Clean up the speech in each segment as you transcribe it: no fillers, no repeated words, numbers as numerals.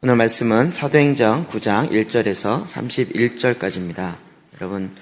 오늘 말씀은 사도행전 9장 1절에서 31절까지입니다. 여러분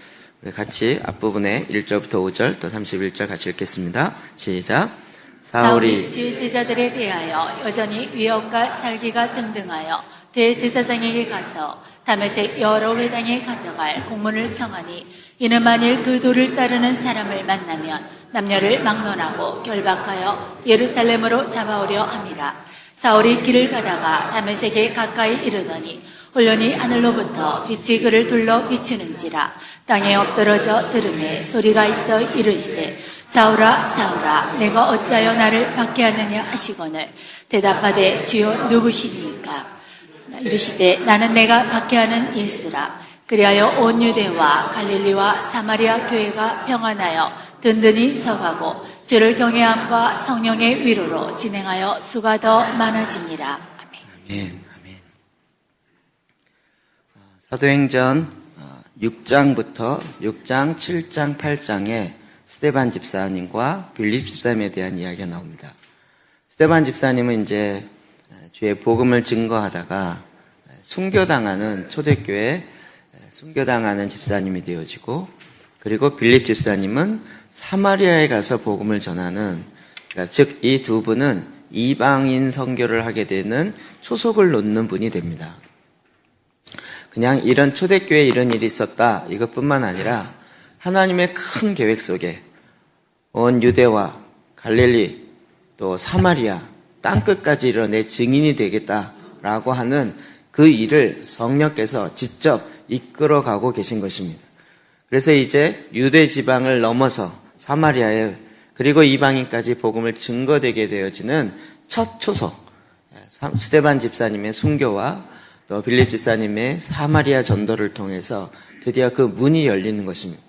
우리 같이 앞부분에 1절부터 5절 또 31절 같이 읽겠습니다. 시작. 사울이 주 제자들에 대하여 여전히 위협과 살기가 등등하여 대제사장에게 가서 다메섹 여러 회당에 가져갈 공문을 청하니 이는 만일 그 도를 따르는 사람을 만나면 남녀를 막론하고 결박하여 예루살렘으로 잡아오려 함이라. 사울이 길을 가다가 다메섹에 가까이 이르더니 홀련히 하늘로부터 빛이 그를 둘러 비추는지라. 땅에 엎드러져 들음에 소리가 있어 이르시되 사울아 사울아 내가 어찌하여 나를 박해하느냐 하시거늘 대답하되 주여 누구시니까. 이르시되 나는 내가 박해하는 예수라. 그리하여 온 유대와 갈릴리와 사마리아 교회가 평안하여 든든히 서가고 주를 경외함과 성령의 위로로 진행하여 수가 더 많아지니라. 아멘. 아멘. 사도행전 6장부터 6장, 7장, 8장에 스데반 집사님과 빌립 집사님에 대한 이야기가 나옵니다. 스데반 집사님은 이제 주의 복음을 증거하다가 순교당하는 초대교회 순교당하는 집사님이 되어지고, 그리고 빌립 집사님은 사마리아에 가서 복음을 전하는, 그러니까 즉 이 두 분은 이방인 선교를 하게 되는 초석을 놓는 분이 됩니다. 그냥 이런 초대교회에 이런 일이 있었다 이것뿐만 아니라 하나님의 큰 계획 속에 온 유대와 갈릴리 또 사마리아 땅끝까지 이뤄내 증인이 되겠다라고 하는 그 일을 성령께서 직접 이끌어가고 계신 것입니다. 그래서 이제 유대 지방을 넘어서 사마리아에 그리고 이방인까지 복음을 증거되게 되어지는 첫 초석, 스데반 집사님의 순교와 또 빌립 집사님의 사마리아 전도를 통해서 드디어 그 문이 열리는 것입니다.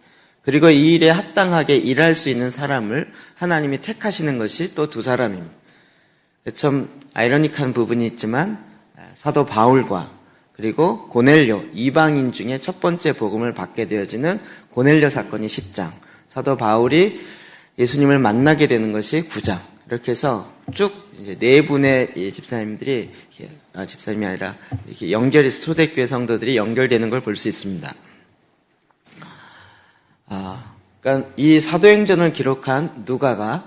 그리고 이 일에 합당하게 일할 수 있는 사람을 하나님이 택하시는 것이 또 두 사람입니다. 좀 아이러닉한 부분이 있지만 사도 바울과 그리고 고넬료, 이방인 중에 첫 번째 복음을 받게 되어지는 고넬료 사건이 10장, 사도 바울이 예수님을 만나게 되는 것이 9장, 이렇게 해서 쭉 이제 네 분의 이 집사님들이, 집사님이 아니라 이렇게 연결해서 초대교회 성도들이 연결되는 걸 볼 수 있습니다. 그러니까 이 사도행전을 기록한 누가가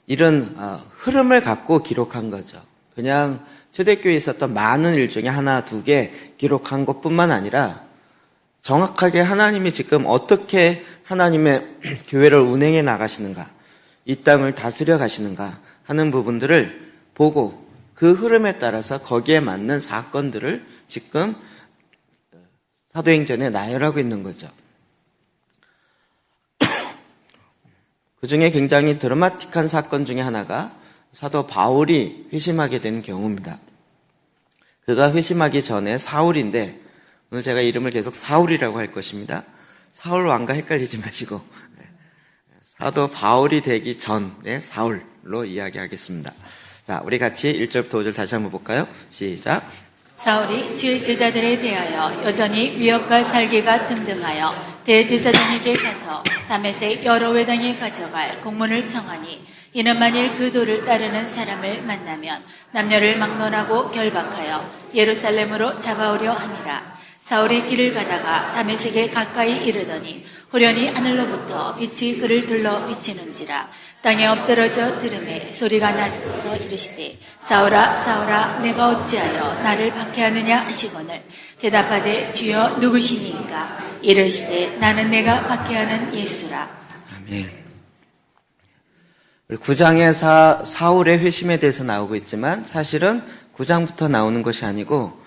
이런 흐름을 갖고 기록한 거죠. 그냥 초대교회에 있었던 많은 일 중에 하나, 두 개 기록한 것뿐만 아니라 정확하게 하나님이 지금 어떻게 하나님의 교회를 운행해 나가시는가, 이 땅을 다스려 가시는가 하는 부분들을 보고 그 흐름에 따라서 거기에 맞는 사건들을 지금 사도행전에 나열하고 있는 거죠. 그 중에 굉장히 드라마틱한 사건 중에 하나가 사도 바울이 회심하게 된 경우입니다. 그가 회심하기 전에 사울인데, 오늘 제가 이름을 계속 사울이라고 할 것입니다. 사울 왕과 헷갈리지 마시고 사도 바울이 되기 전의 사울로 이야기하겠습니다. 자, 우리 같이 1절부터 5절 다시 한번 볼까요? 시작. 사울이 주의 제자들에 대하여 여전히 위협과 살기가 등등하여 대제사장에게 가서 다메섹 여러 회당에 가져갈 공문을 청하니 이는 만일 그 도를 따르는 사람을 만나면 남녀를 막론하고 결박하여 예루살렘으로 잡아오려 함이라. 사울이 길을 가다가 다메섹에 가까이 이르더니 홀연히 하늘로부터 빛이 그를 둘러 비치는지라. 땅에 엎드러져 들음에 소리가 나서 이르시되 사울아 사울아 내가 어찌하여 나를 박해하느냐 하시거늘 대답하되 주여 누구시니까. 이르시되 나는 내가 박해하는 예수라. 아멘. 9장에 사울의 회심에 대해서 나오고 있지만 사실은 9장부터 나오는 것이 아니고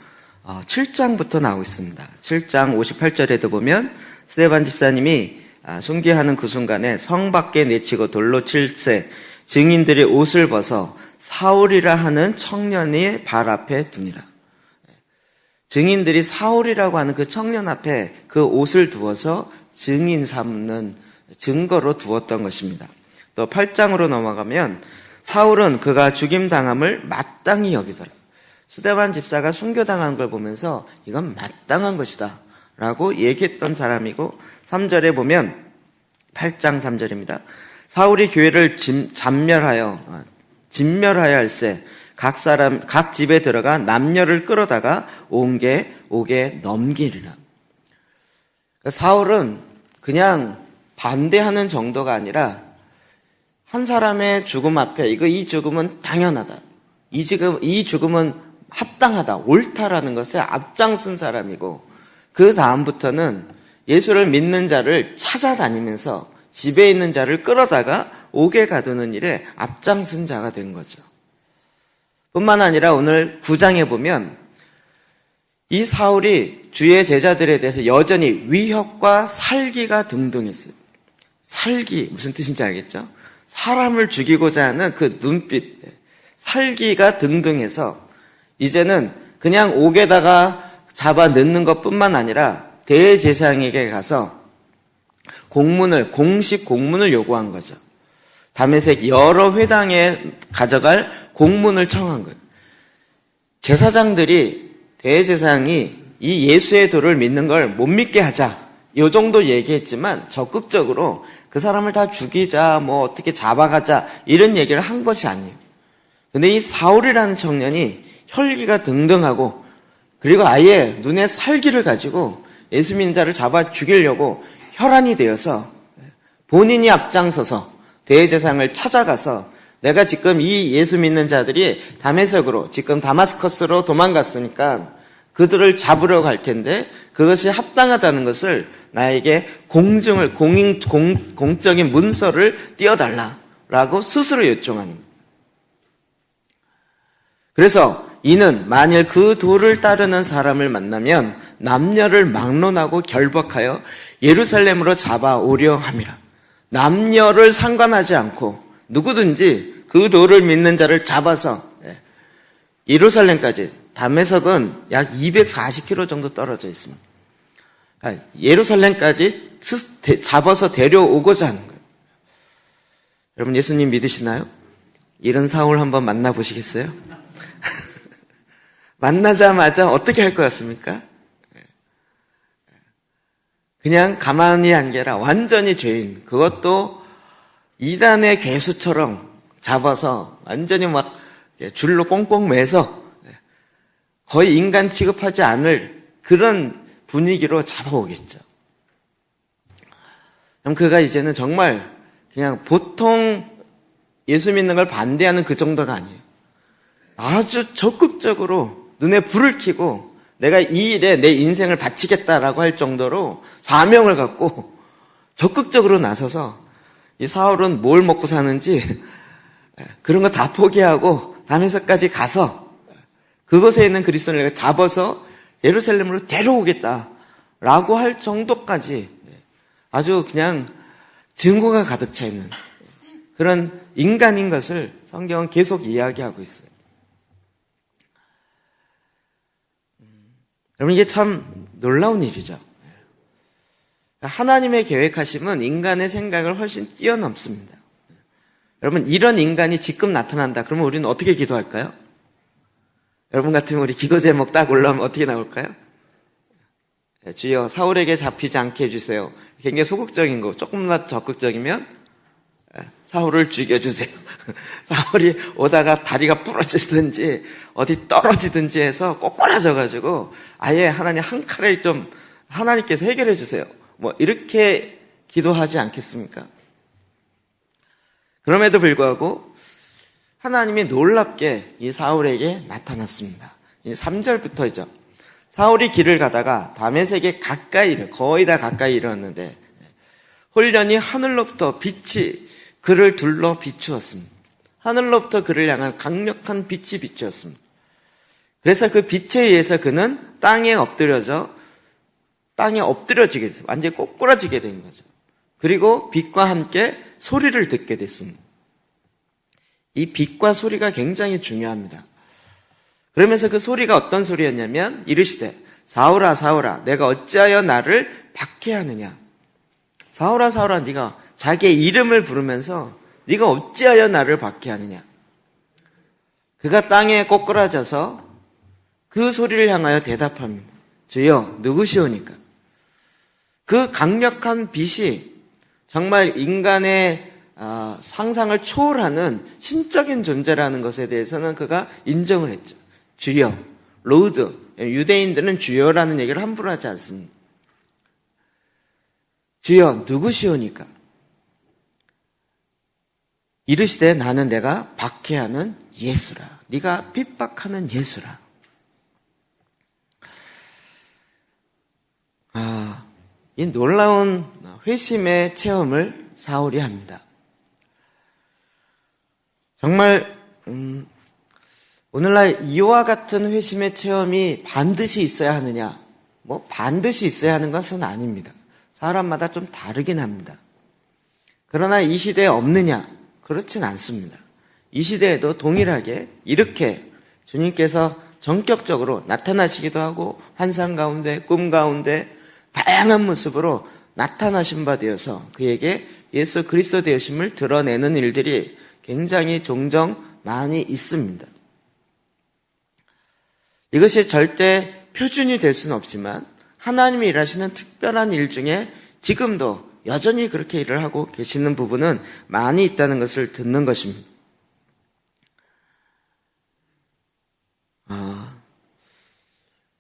7장부터 나오고 있습니다. 7장 58절에도 보면 스데반 집사님이 순교하는 그 순간에 성 밖에 내치고 돌로 칠세 증인들이 옷을 벗어 사울이라 하는 청년의 발 앞에 두니라. 증인들이 사울이라고 하는 그 청년 앞에 그 옷을 두어서 증인 삼는 증거로 두었던 것입니다. 또 8장으로 넘어가면 사울은 그가 죽임당함을 마땅히 여기더라. 스데반 집사가 순교당한 걸 보면서 이건 마땅한 것이다 라고 얘기했던 사람이고, 3절에 보면 8장 3절입니다. 사울이 교회를 진멸하여 할세 각 집에 들어가 남녀를 끌어다가 옥에 넘기리라. 그러니까 사울은 그냥 반대하는 정도가 아니라 한 사람의 죽음 앞에 이 죽음은 당연하다. 이 죽음은 합당하다. 옳다라는 것에 앞장선 사람이고, 그 다음부터는 예수를 믿는 자를 찾아다니면서 집에 있는 자를 끌어다가 옥에 가두는 일에 앞장선 자가 된 거죠. 뿐만 아니라 오늘 9장에 보면 이 사울이 주의 제자들에 대해서 여전히 위협과 살기가 등등했어요. 살기, 무슨 뜻인지 알겠죠? 사람을 죽이고자 하는 그 눈빛, 살기가 등등해서 이제는 그냥 옥에다가 잡아 넣는 것뿐만 아니라 대제사장에게 가서 공식 공문을 요구한 거죠. 다메섹 여러 회당에 가져갈 공문을 청한 거예요. 제사장들이 대제사장이 이 예수의 도를 믿는 걸 못 믿게 하자, 이 정도 얘기했지만 적극적으로 그 사람을 다 죽이자, 뭐 어떻게 잡아가자 이런 얘기를 한 것이 아니에요. 근데 이 사울이라는 청년이 혈기가 등등하고, 그리고 아예 눈에 살기를 가지고 예수 믿는 자를 잡아 죽이려고 혈안이 되어서 본인이 앞장서서 대제사장을 찾아가서 내가 지금 이 예수 믿는 자들이 다메섹으로, 지금 다마스커스로 도망갔으니까 그들을 잡으러 갈 텐데 그것이 합당하다는 것을 나에게 공적인 문서를 띄워달라라고 스스로 요청하는 거예요. 그래서 이는 만일 그 도를 따르는 사람을 만나면 남녀를 막론하고 결박하여 예루살렘으로 잡아오려 함이라. 남녀를 상관하지 않고 누구든지 그 도를 믿는 자를 잡아서 예루살렘까지, 다메섹은 약 240km 정도 떨어져 있습니다. 예루살렘까지 잡아서 데려오고자 하는 거예요. 여러분, 예수님 믿으시나요? 이런 사울 한번 만나보시겠어요? 만나자마자 어떻게 할 것 같습니까? 그냥 가만히 한 게 아니라 완전히 죄인, 그것도 이단의 괴수처럼 잡아서 완전히 막 줄로 꽁꽁 매서 거의 인간 취급하지 않을 그런 분위기로 잡아오겠죠. 그럼 그가 이제는 정말 그냥 보통 예수 믿는 걸 반대하는 그 정도가 아니에요. 아주 적극적으로 눈에 불을 켜고 내가 이 일에 내 인생을 바치겠다라고 할 정도로 사명을 갖고 적극적으로 나서서, 이 사울은 뭘 먹고 사는지 그런 거 다 포기하고 다메섹까지 가서 그곳에 있는 그리스도인을 잡아서 예루살렘으로 데려오겠다라고 할 정도까지 아주 그냥 증거가 가득 차 있는 그런 인간인 것을 성경은 계속 이야기하고 있어요. 여러분, 이게 참 놀라운 일이죠. 하나님의 계획하심은 인간의 생각을 훨씬 뛰어넘습니다. 여러분, 이런 인간이 지금 나타난다. 그러면 우리는 어떻게 기도할까요? 여러분 같으면 우리 기도 제목 딱 올라오면 어떻게 나올까요? 주여, 사울에게 잡히지 않게 해주세요. 굉장히 소극적인 거. 조금만 적극적이면 사울을 죽여주세요. 사울이 오다가 다리가 부러지든지 어디 떨어지든지 해서 꼬꾸라져가지고 아예 하나님 한 칼에 좀 하나님께서 해결해 주세요. 뭐 이렇게 기도하지 않겠습니까? 그럼에도 불구하고 하나님이 놀랍게 이 사울에게 나타났습니다. 3절부터죠. 사울이 길을 가다가 다메섹에 거의 다 가까이 이르렀는데 홀련히 하늘로부터 빛이 그를 둘러 비추었습니다. 하늘로부터 그를 향한 강력한 빛이 비추었습니다. 그래서 그 빛에 의해서 그는 땅에 엎드려지게 됐어요. 완전히 꼬꾸라지게 된 거죠. 그리고 빛과 함께 소리를 듣게 됐습니다. 이 빛과 소리가 굉장히 중요합니다. 그러면서 그 소리가 어떤 소리였냐면, 이르시되 사울아 사울아 내가 어찌하여 나를 박해하느냐. 사울아 사울아, 네가 자기의 이름을 부르면서 네가 어찌하여 나를 박해하느냐. 그가 땅에 꼬꾸라져서 그 소리를 향하여 대답합니다. 주여, 누구시오니까. 그 강력한 빛이 정말 인간의 상상을 초월하는 신적인 존재라는 것에 대해서는 그가 인정을 했죠. 주여, 로드. 유대인들은 주여라는 얘기를 함부로 하지 않습니다. 주여, 누구시오니까? 이르시되 나는 내가 박해하는 예수라. 네가 핍박하는 예수라. 이 놀라운 회심의 체험을 사울이 합니다. 정말 오늘날 이와 같은 회심의 체험이 반드시 있어야 하느냐? 반드시 있어야 하는 것은 아닙니다. 사람마다 좀 다르긴 합니다. 그러나 이 시대에 없느냐? 그렇진 않습니다. 이 시대에도 동일하게 이렇게 주님께서 전격적으로 나타나시기도 하고 환상 가운데, 꿈 가운데 다양한 모습으로 나타나신 바 되어서 그에게 예수 그리스도 되심을 드러내는 일들이 굉장히 종종 많이 있습니다. 이것이 절대 표준이 될 수는 없지만 하나님이 일하시는 특별한 일 중에 지금도 여전히 그렇게 일을 하고 계시는 부분은 많이 있다는 것을 듣는 것입니다.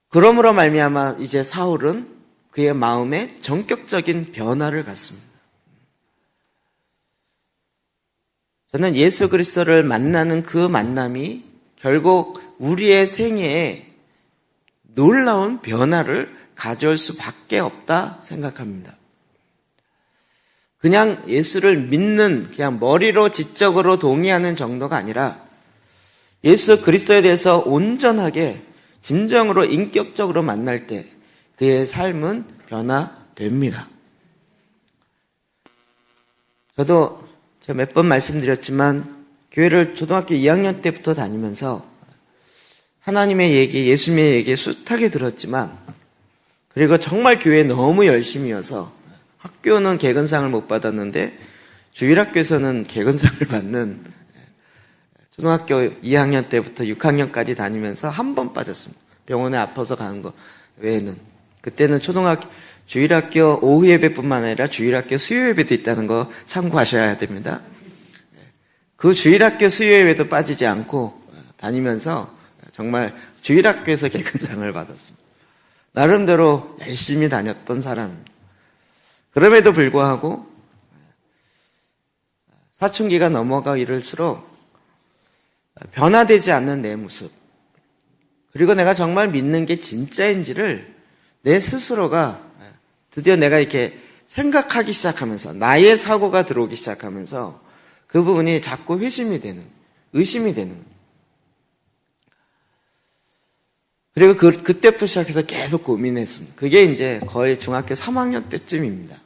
그러므로 말미암아 이제 사울은 그의 마음에 전격적인 변화를 갖습니다. 저는 예수 그리스도를 만나는 그 만남이 결국 우리의 생애에 놀라운 변화를 가져올 수밖에 없다 생각합니다. 그냥 예수를 믿는 그냥 머리로 지적으로 동의하는 정도가 아니라 예수 그리스도에 대해서 온전하게 진정으로 인격적으로 만날 때 그의 삶은 변화됩니다. 저도 제가 몇 번 말씀드렸지만 교회를 초등학교 2학년 때부터 다니면서 하나님의 얘기, 예수님의 얘기 숱하게 들었지만 그리고 정말 교회에 너무 열심이어서 학교는 개근상을 못 받았는데 주일학교에서는 개근상을 받는 초등학교 2학년 때부터 6학년까지 다니면서 한 번 빠졌습니다. 병원에 아파서 가는 거 외에는. 그때는 초등학교 주일학교 오후 예배뿐만 아니라 주일학교 수요 예배도 있다는 거 참고하셔야 됩니다. 그 주일학교 수요 예배도 빠지지 않고 다니면서 정말 주일학교에서 개근상을 받았습니다. 나름대로 열심히 다녔던 사람입니다. 그럼에도 불구하고 사춘기가 넘어가 이럴수록 변화되지 않는 내 모습, 그리고 내가 정말 믿는 게 진짜인지를 내 스스로가 드디어 내가 이렇게 생각하기 시작하면서 나의 사고가 들어오기 시작하면서 그 부분이 자꾸 의심이 되는. 그리고 그때부터 시작해서 계속 고민했습니다. 그게 이제 거의 중학교 3학년 때쯤입니다.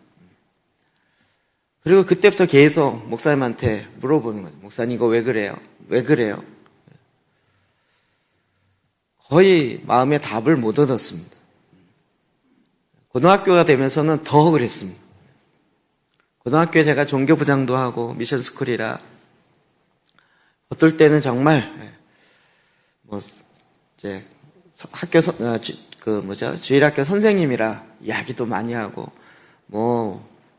그리고 그때부터 계속 목사님한테 물어보는 거죠. 목사님 이거 왜 그래요? 왜 그래요? 거의 마음에 답을 못 얻었습니다. 고등학교가 되면서는 더 그랬습니다. 고등학교에 제가 종교부장도 하고 미션스쿨이라 어떨 때는 정말 이제 주일학교 선생님이라 이야기도 많이 하고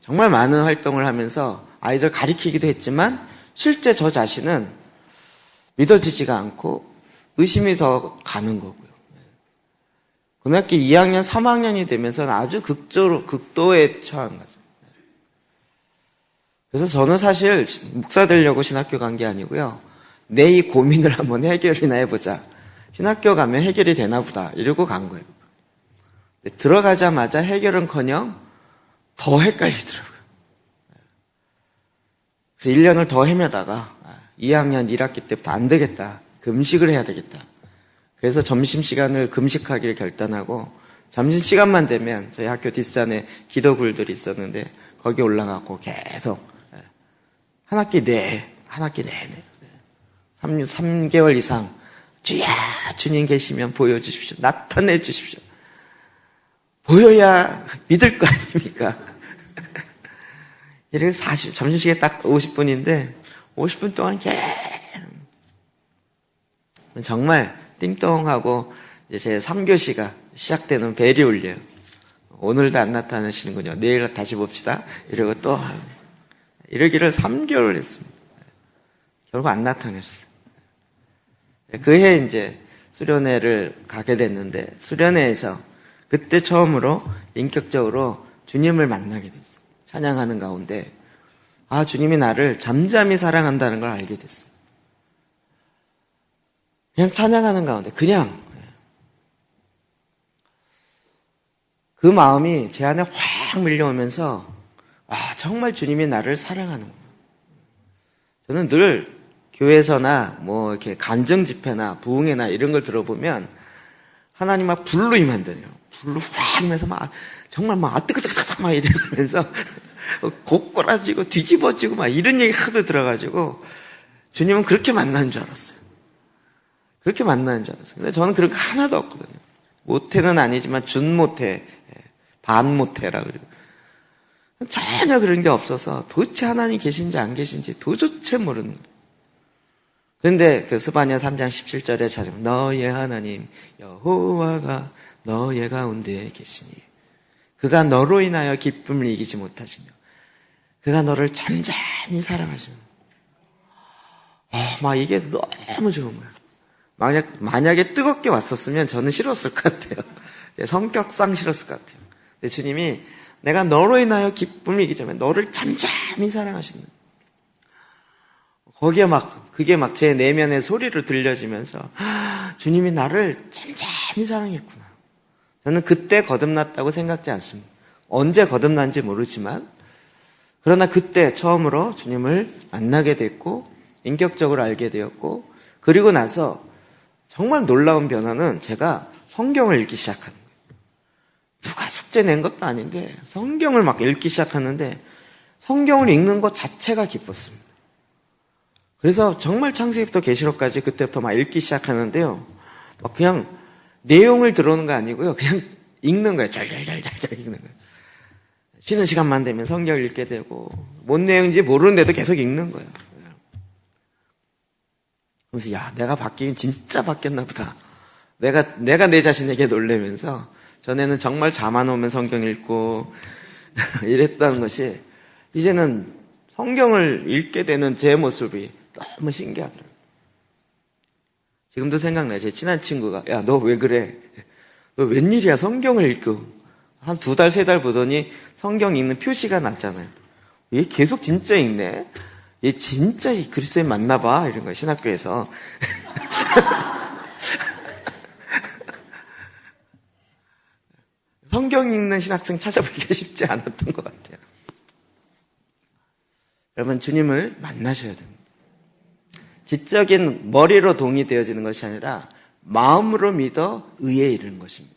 정말 많은 활동을 하면서 아이들 가리키기도 했지만 실제 저 자신은 믿어지지가 않고 의심이 더 가는 거고요. 고등학교 2학년, 3학년이 되면서는 아주 극도에 처한 거죠. 그래서 저는 사실 목사 되려고 신학교 간 게 아니고요. 내 이 고민을 한번 해결이나 해보자. 신학교 가면 해결이 되나 보다 이러고 간 거예요. 들어가자마자 해결은커녕 더 헷갈리더라고요. 그래서 1년을 더 헤매다가 2학년 1학기 때부터 안 되겠다. 금식을 해야 되겠다. 그래서 점심시간을 금식하기를 결단하고 점심시간만 되면 저희 학교 뒷산에 기도굴들이 있었는데 거기 올라가고 계속 한 학기 내내 3개월 이상 주야 주님 계시면 보여주십시오. 나타내 주십시오. 보여야 믿을 거 아닙니까? 이렇게 점심시간에 딱 50분인데 50분 동안 계속 정말 띵동하고 이제 제 3교시가 시작되는 벨이 울려요. 오늘도 안 나타나시는군요. 내일 다시 봅시다. 이러고 또 이러기를 3개월을 했습니다. 결국 안 나타나셨어요. 그해 이제 수련회를 가게 됐는데 수련회에서 그때 처음으로 인격적으로 주님을 만나게 됐어요. 찬양하는 가운데 주님이 나를 잠잠히 사랑한다는 걸 알게 됐어요. 그냥 찬양하는 가운데 그냥 그 마음이 제 안에 확 밀려오면서 정말 주님이 나를 사랑하는구나. 저는 늘 교회에서나 뭐 이렇게 간증 집회나 부흥회나 이런 걸 들어보면 하나님 막 불로 임한대요. 불로 확 임해서 막 정말 막 뜨끈뜨끈 막 이러면서 고꾸라지고 뒤집어지고 막 이런 얘기 하도 들어가지고 주님은 그렇게 만나는 줄 알았어요. 그렇게 만나는 줄 알았어요. 근데 저는 그런 거 하나도 없거든요. 모태는 아니지만 준모태, 반모태라고 그러고 전혀 그런 게 없어서 도대체 하나님 계신지 안 계신지 도저히 모르는 거예요. 그런데 그 스바냐 3장 17절에 찾으면 너의 하나님 여호와가 너의 가운데 계시니 그가 너로 인하여 기쁨을 이기지 못하시며 그가 너를 잠잠히 사랑하시며 막 이게 너무 좋은 거야. 만약에 뜨겁게 왔었으면 저는 싫었을 것 같아요. 성격상 싫었을 것 같아요. 근데 주님이 내가 너로 인하여 기쁨을 이기지 못하며 너를 잠잠히 사랑하시는 거기에 그게 제 내면의 소리로 들려지면서 주님이 나를 잠잠히 사랑했구나. 저는 그때 거듭났다고 생각지 않습니다. 언제 거듭난지 모르지만 그러나 그때 처음으로 주님을 만나게 됐고 인격적으로 알게 되었고 그리고 나서 정말 놀라운 변화는 제가 성경을 읽기 시작하는 거예요. 누가 숙제 낸 것도 아닌데 성경을 막 읽기 시작하는데 성경을 읽는 것 자체가 기뻤습니다. 그래서 정말 창세기부터 계시록까지 그때부터 막 읽기 시작하는데요. 막 그냥 내용을 들어오는 거 아니고요. 그냥 읽는 거예요. 잘 읽는 거예요. 쉬는 시간만 되면 성경을 읽게 되고 뭔 내용인지 모르는데도 계속 읽는 거예요. 그래서 내가 바뀌긴 진짜 바뀌었나 보다. 내가 내 자신에게 놀라면서 전에는 정말 잠 안 오면 성경 읽고 이랬다는 것이 이제는 성경을 읽게 되는 제 모습이 너무 신기하더라고요. 지금도 생각나요. 제 친한 친구가 너 왜 그래? 너 웬일이야 성경을 읽고 한 2달 3달 보더니 성경 읽는 표시가 났잖아요. 얘 계속 진짜 읽네. 얘 진짜 그리스도인 맞나 봐. 이런 거예요. 신학교에서. 성경 읽는 신학생 찾아보기가 쉽지 않았던 것 같아요. 여러분 주님을 만나셔야 됩니다. 지적인 머리로 동의되어지는 것이 아니라 마음으로 믿어 의에 이르는 것입니다.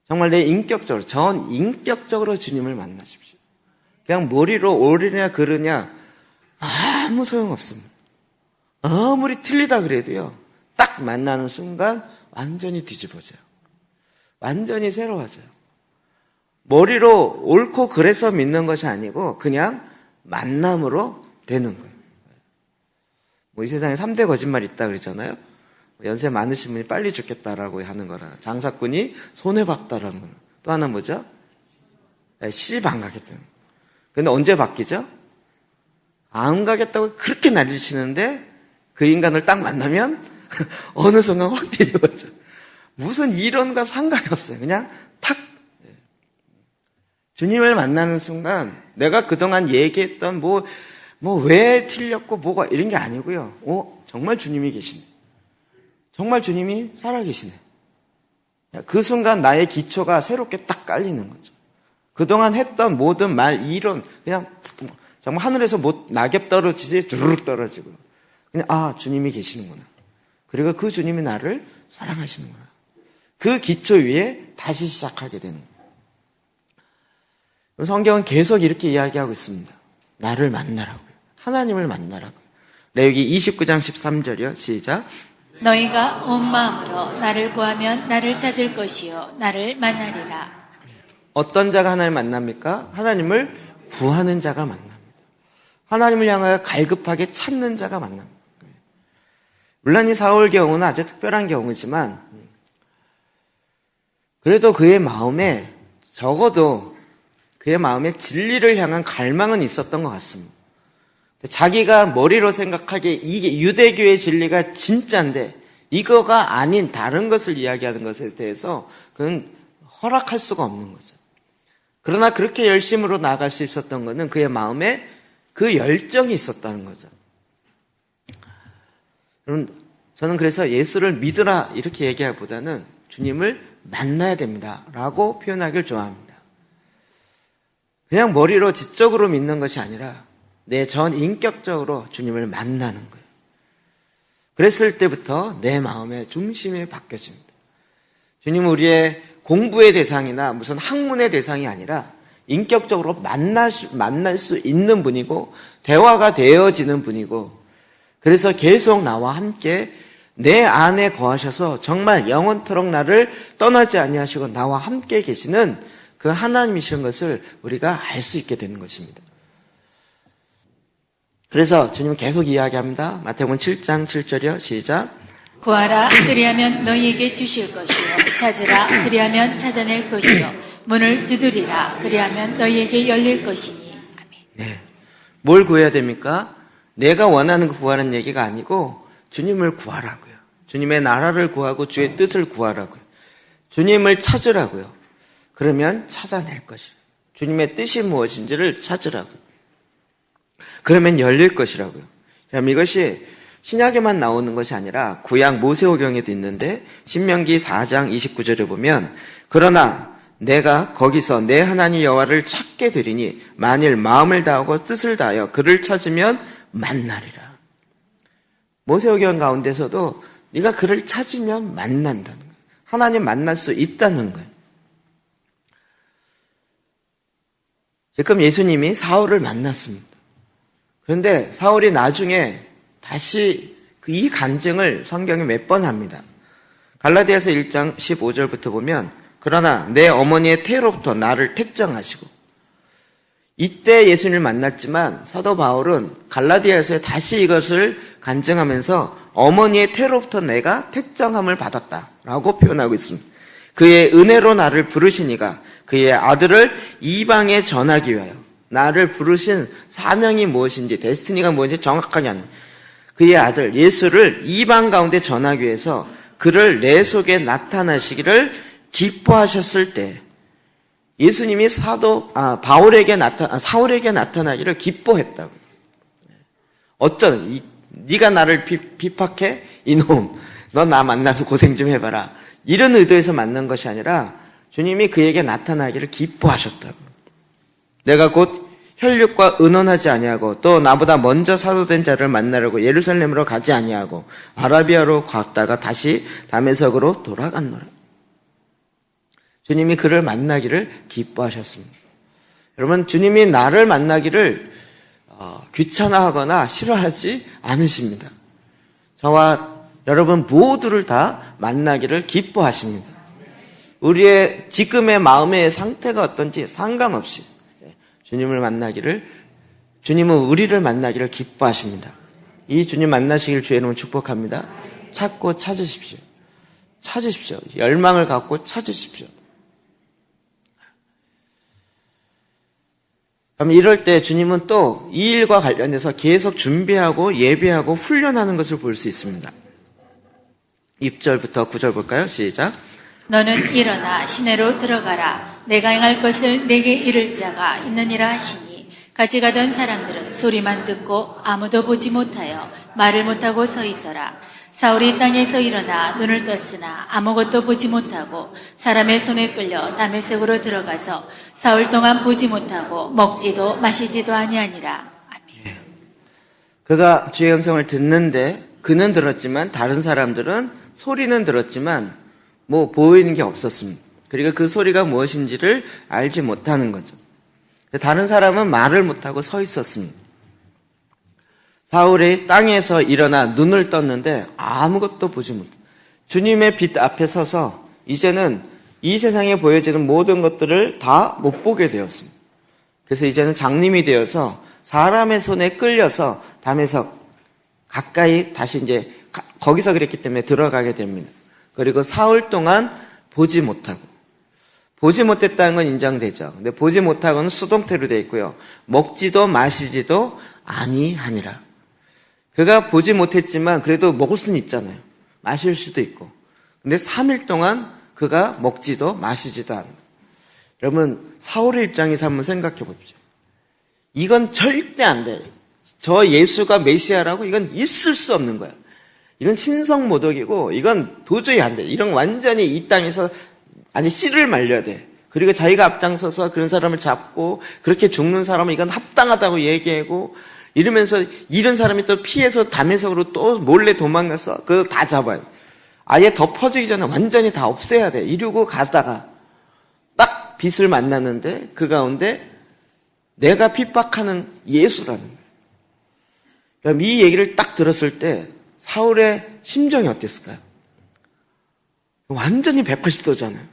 정말 내 인격적으로, 전 인격적으로 주님을 만나십시오. 그냥 머리로 옳으냐 그르냐 아무 소용없습니다. 아무리 틀리다 그래도요. 딱 만나는 순간 완전히 뒤집어져요. 완전히 새로워져요. 머리로 옳고 그래서 믿는 것이 아니고 그냥 만남으로 되는 거예요. 이 세상에 3대 거짓말이 있다 그랬잖아요. 연세 많으신 분이 빨리 죽겠다라고 하는 거라. 장사꾼이 손해봤다라는 거는. 또 하나 뭐죠? 시집 안 가겠다는 거. 근데 언제 바뀌죠? 안 가겠다고 그렇게 난리를 치는데 그 인간을 딱 만나면 어느 순간 확 뒤집어져. 무슨 이론과 상관이 없어요. 그냥 탁. 주님을 만나는 순간 내가 그동안 얘기했던 왜 틀렸고 뭐가 이런 게 아니고요. 정말 주님이 계시네. 정말 주님이 살아계시네. 그 순간 나의 기초가 새롭게 딱 깔리는 거죠. 그동안 했던 모든 말, 이론 그냥 정말 하늘에서 낙엽 떨어지지 주르륵 떨어지고 그냥 주님이 계시는구나. 그리고 그 주님이 나를 사랑하시는구나. 그 기초 위에 다시 시작하게 되는 거예요. 성경은 계속 이렇게 이야기하고 있습니다. 나를 만나라고요. 하나님을 만나라고요. 레위기 29장 13절이요. 시작. 너희가 온 마음으로 나를 구하면 나를 찾을 것이요 나를 만나리라. 어떤 자가 하나님을 만납니까? 하나님을 구하는 자가 만납니다. 하나님을 향하여 갈급하게 찾는 자가 만납니다. 물론 이 사울 경우는 아주 특별한 경우지만 그래도 그의 마음에 적어도 그의 마음에 진리를 향한 갈망은 있었던 것 같습니다. 자기가 머리로 생각하기에 이게 유대교의 진리가 진짜인데 이거가 아닌 다른 것을 이야기하는 것에 대해서 그는 허락할 수가 없는 거죠. 그러나 그렇게 열심으로 나아갈 수 있었던 것은 그의 마음에 그 열정이 있었다는 거죠. 여러분, 저는 그래서 예수를 믿으라 이렇게 얘기하기보다는 주님을 만나야 됩니다 라고 표현하기를 좋아합니다. 그냥 머리로 지적으로 믿는 것이 아니라 내 전 인격적으로 주님을 만나는 거예요. 그랬을 때부터 내 마음의 중심이 바뀌어집니다. 주님은 우리의 공부의 대상이나 무슨 학문의 대상이 아니라 인격적으로 만날 수 있는 분이고 대화가 되어지는 분이고 그래서 계속 나와 함께 내 안에 거하셔서 정말 영원토록 나를 떠나지 아니하시고 나와 함께 계시는 그 하나님이신 것을 우리가 알 수 있게 되는 것입니다. 그래서 주님은 계속 이야기합니다. 마태복음 7장 7절이요. 시작. 구하라 그리하면 너희에게 주실 것이요 찾으라 그리하면 찾아낼 것이요 문을 두드리라 그리하면 너희에게 열릴 것이니. 아멘. 네. 뭘 구해야 됩니까? 내가 원하는 거 구하는 얘기가 아니고 주님을 구하라고요. 주님의 나라를 구하고 주의 뜻을 구하라고요. 주님을 찾으라고요. 그러면 찾아낼 것이에요. 주님의 뜻이 무엇인지를 찾으라고요. 그러면 열릴 것이라고요. 그럼 이것이 신약에만 나오는 것이 아니라 구약 모세오경에도 있는데 신명기 4장 29절에 보면 그러나 내가 거기서 내 하나님 여호와를 찾게 되리니 만일 마음을 다하고 뜻을 다하여 그를 찾으면 만나리라. 모세오경 가운데서도 네가 그를 찾으면 만난다는 거예요. 하나님 만날 수 있다는 거예요. 지금 예수님이 사울을 만났습니다. 그런데 사울이 나중에 다시 이 간증을 성경에 몇 번 합니다. 갈라디아서 1장 15절부터 보면 그러나 내 어머니의 태로부터 나를 택정하시고 이때 예수님을 만났지만 사도 바울은 갈라디아에서 다시 이것을 간증하면서 어머니의 태로부터 내가 택정함을 받았다라고 표현하고 있습니다. 그의 은혜로 나를 부르시니가 그의 아들을 이방에 전하기 위하여 나를 부르신 사명이 무엇인지 데스티니가 무엇인지 정확하게 아는 그의 아들 예수를 이방 가운데 전하기 위해서 그를 내 속에 나타나시기를 기뻐하셨을 때 예수님이 사울에게 나타나기를 기뻐했다고. 어쩐 네가 나를 비박해? 이놈 너 나 만나서 고생 좀 해봐라. 이런 의도에서 만난 것이 아니라 주님이 그에게 나타나기를 기뻐하셨다고. 내가 곧 혈육과 의논하지 아니하고 또 나보다 먼저 사도된 자를 만나려고 예루살렘으로 가지 아니하고 아라비아로 갔다가 다시 다메섹으로 돌아갔노라. 주님이 그를 만나기를 기뻐하셨습니다. 여러분, 주님이 나를 만나기를 귀찮아하거나 싫어하지 않으십니다. 저와 여러분 모두를 다 만나기를 기뻐하십니다. 우리의 지금의 마음의 상태가 어떤지 상관없이 주님은 우리를 만나기를 기뻐하십니다. 이 주님 만나시길 주의 이름으로 축복합니다. 찾고 찾으십시오. 찾으십시오. 열망을 갖고 찾으십시오. 그럼 이럴 때 주님은 또 이 일과 관련해서 계속 준비하고 예배하고 훈련하는 것을 볼 수 있습니다. 6절부터 9절 볼까요? 시작. 너는 일어나 시내로 들어가라. 내가 행할 것을 내게 이를 자가 있느니라 하시니 같이 가던 사람들은 소리만 듣고 아무도 보지 못하여 말을 못하고 서 있더라. 사울이 땅에서 일어나 눈을 떴으나 아무것도 보지 못하고 사람의 손에 끌려 다메섹으로 들어가서 사흘 동안 보지 못하고 먹지도 마시지도 아니하니라. 아멘. 그가 주의 음성을 듣는데 그는 들었지만 다른 사람들은 소리는 들었지만 보이는 게 없었습니다. 그리고 그 소리가 무엇인지를 알지 못하는 거죠. 다른 사람은 말을 못하고 서 있었습니다. 사울이 땅에서 일어나 눈을 떴는데 아무것도 보지 못해요. 주님의 빛 앞에 서서 이제는 이 세상에 보여지는 모든 것들을 다 못 보게 되었습니다. 그래서 이제는 장님이 되어서 사람의 손에 끌려서 다메섹 가까이 다시 이제 보기서 그랬기 때문에 들어가게 됩니다. 그리고 사흘 동안 보지 보지 못했다는 건 인정되죠. 근데 보지 못하고는 수동태로 되어 있고요. 먹지도 마시지도 아니하니라. 그가 보지 못했지만 그래도 먹을 수는 있잖아요. 마실 수도 있고. 근데 3일 동안 그가 먹지도 마시지도 않는다. 여러분, 사울의 입장에서 한번 생각해 보십시오. 이건 절대 안 돼요. 저 예수가 메시아라고 이건 있을 수 없는 거야. 이건 신성모독이고 이건 도저히 안 돼. 이런 완전히 이 땅에서 아니 씨를 말려야 돼. 그리고 자기가 앞장서서 그런 사람을 잡고 그렇게 죽는 사람은 이건 합당하다고 얘기하고 이러면서 이런 사람이 또 피해서 담에석으로 또 몰래 도망가서 그거 다 잡아야 돼. 아예 덮어지기 전에 완전히 다 없애야 돼. 이러고 가다가 딱 빛을 만났는데 그 가운데 내가 핍박하는 예수라는 거예요. 그럼 이 얘기를 딱 들었을 때 사울의 심정이 어땠을까요? 완전히 180도잖아요.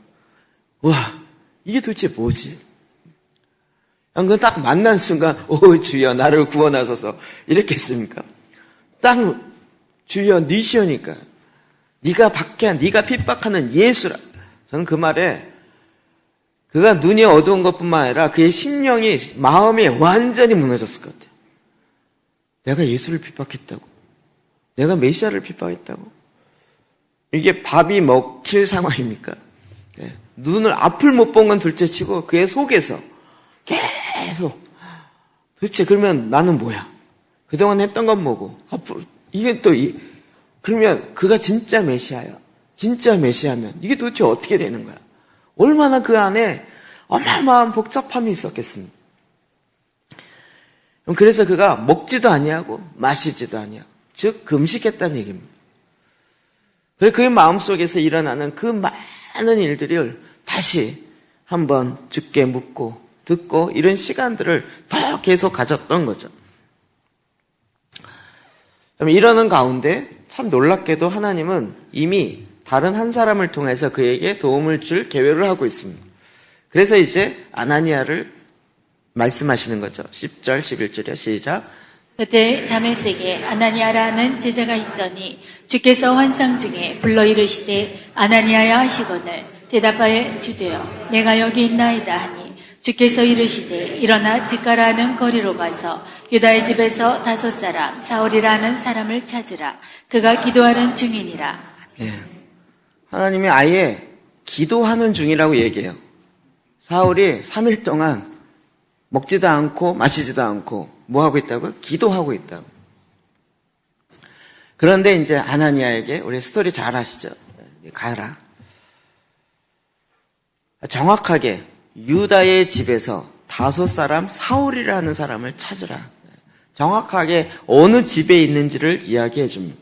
와, 이게 도대체 뭐지? 그건 딱 만난 순간, 오, 주여, 나를 구원하소서. 이렇게 했습니까? 딱, 주여, 니시오니까. 네가 박해한, 네가 핍박하는 예수라. 저는 그 말에, 그가 눈이 어두운 것뿐만 아니라 그의 심령이, 마음이 완전히 무너졌을 것 같아요. 내가 예수를 핍박했다고. 내가 메시아를 핍박했다고. 이게 밥이 먹힐 상황입니까? 네. 눈을 앞을 못 본 건 둘째치고 그의 속에서 계속 도대체 그러면 나는 뭐야? 그동안 했던 건 뭐고 앞으로 이게 또 그러면 그가 진짜 메시아야. 진짜 메시아면 이게 도대체 어떻게 되는 거야? 얼마나 그 안에 어마어마한 복잡함이 있었겠습니까? 그래서 그가 먹지도 아니하고 마시지도 아니하고 즉 금식했다는 얘기입니다. 그래서 그의 마음속에서 일어나는 그 많은 일들을 다시 한번 주께 묻고 듣고 이런 시간들을 더 계속 가졌던 거죠. 이러는 가운데 참 놀랍게도 하나님은 이미 다른 한 사람을 통해서 그에게 도움을 줄 계획을 하고 있습니다. 그래서 이제 아나니아를 말씀하시는 거죠. 10절, 11절이요. 시작. 그때 다메섹에 아나니아라는 제자가 있더니 주께서 환상 중에 불러 이르시되 아나니아야 하시거늘 대답하여 주되어 내가 여기 있나이다 하니 주께서 이르시되 일어나 직가라는 거리로 가서 유다의 집에서 5사람 사울이라는 사람을 찾으라. 그가 기도하는 중이니라. 네. 하나님이 아예 기도하는 중이라고 얘기해요. 사울이 3일 동안 먹지도 않고 마시지도 않고 뭐 하고 있다고요? 기도하고 있다고. 그런데 이제 아나니아에게 우리 스토리 잘 아시죠? 가라. 정확하게 유다의 집에서 5사람 사울이라는 사람을 찾으라. 정확하게 어느 집에 있는지를 이야기해 줍니다.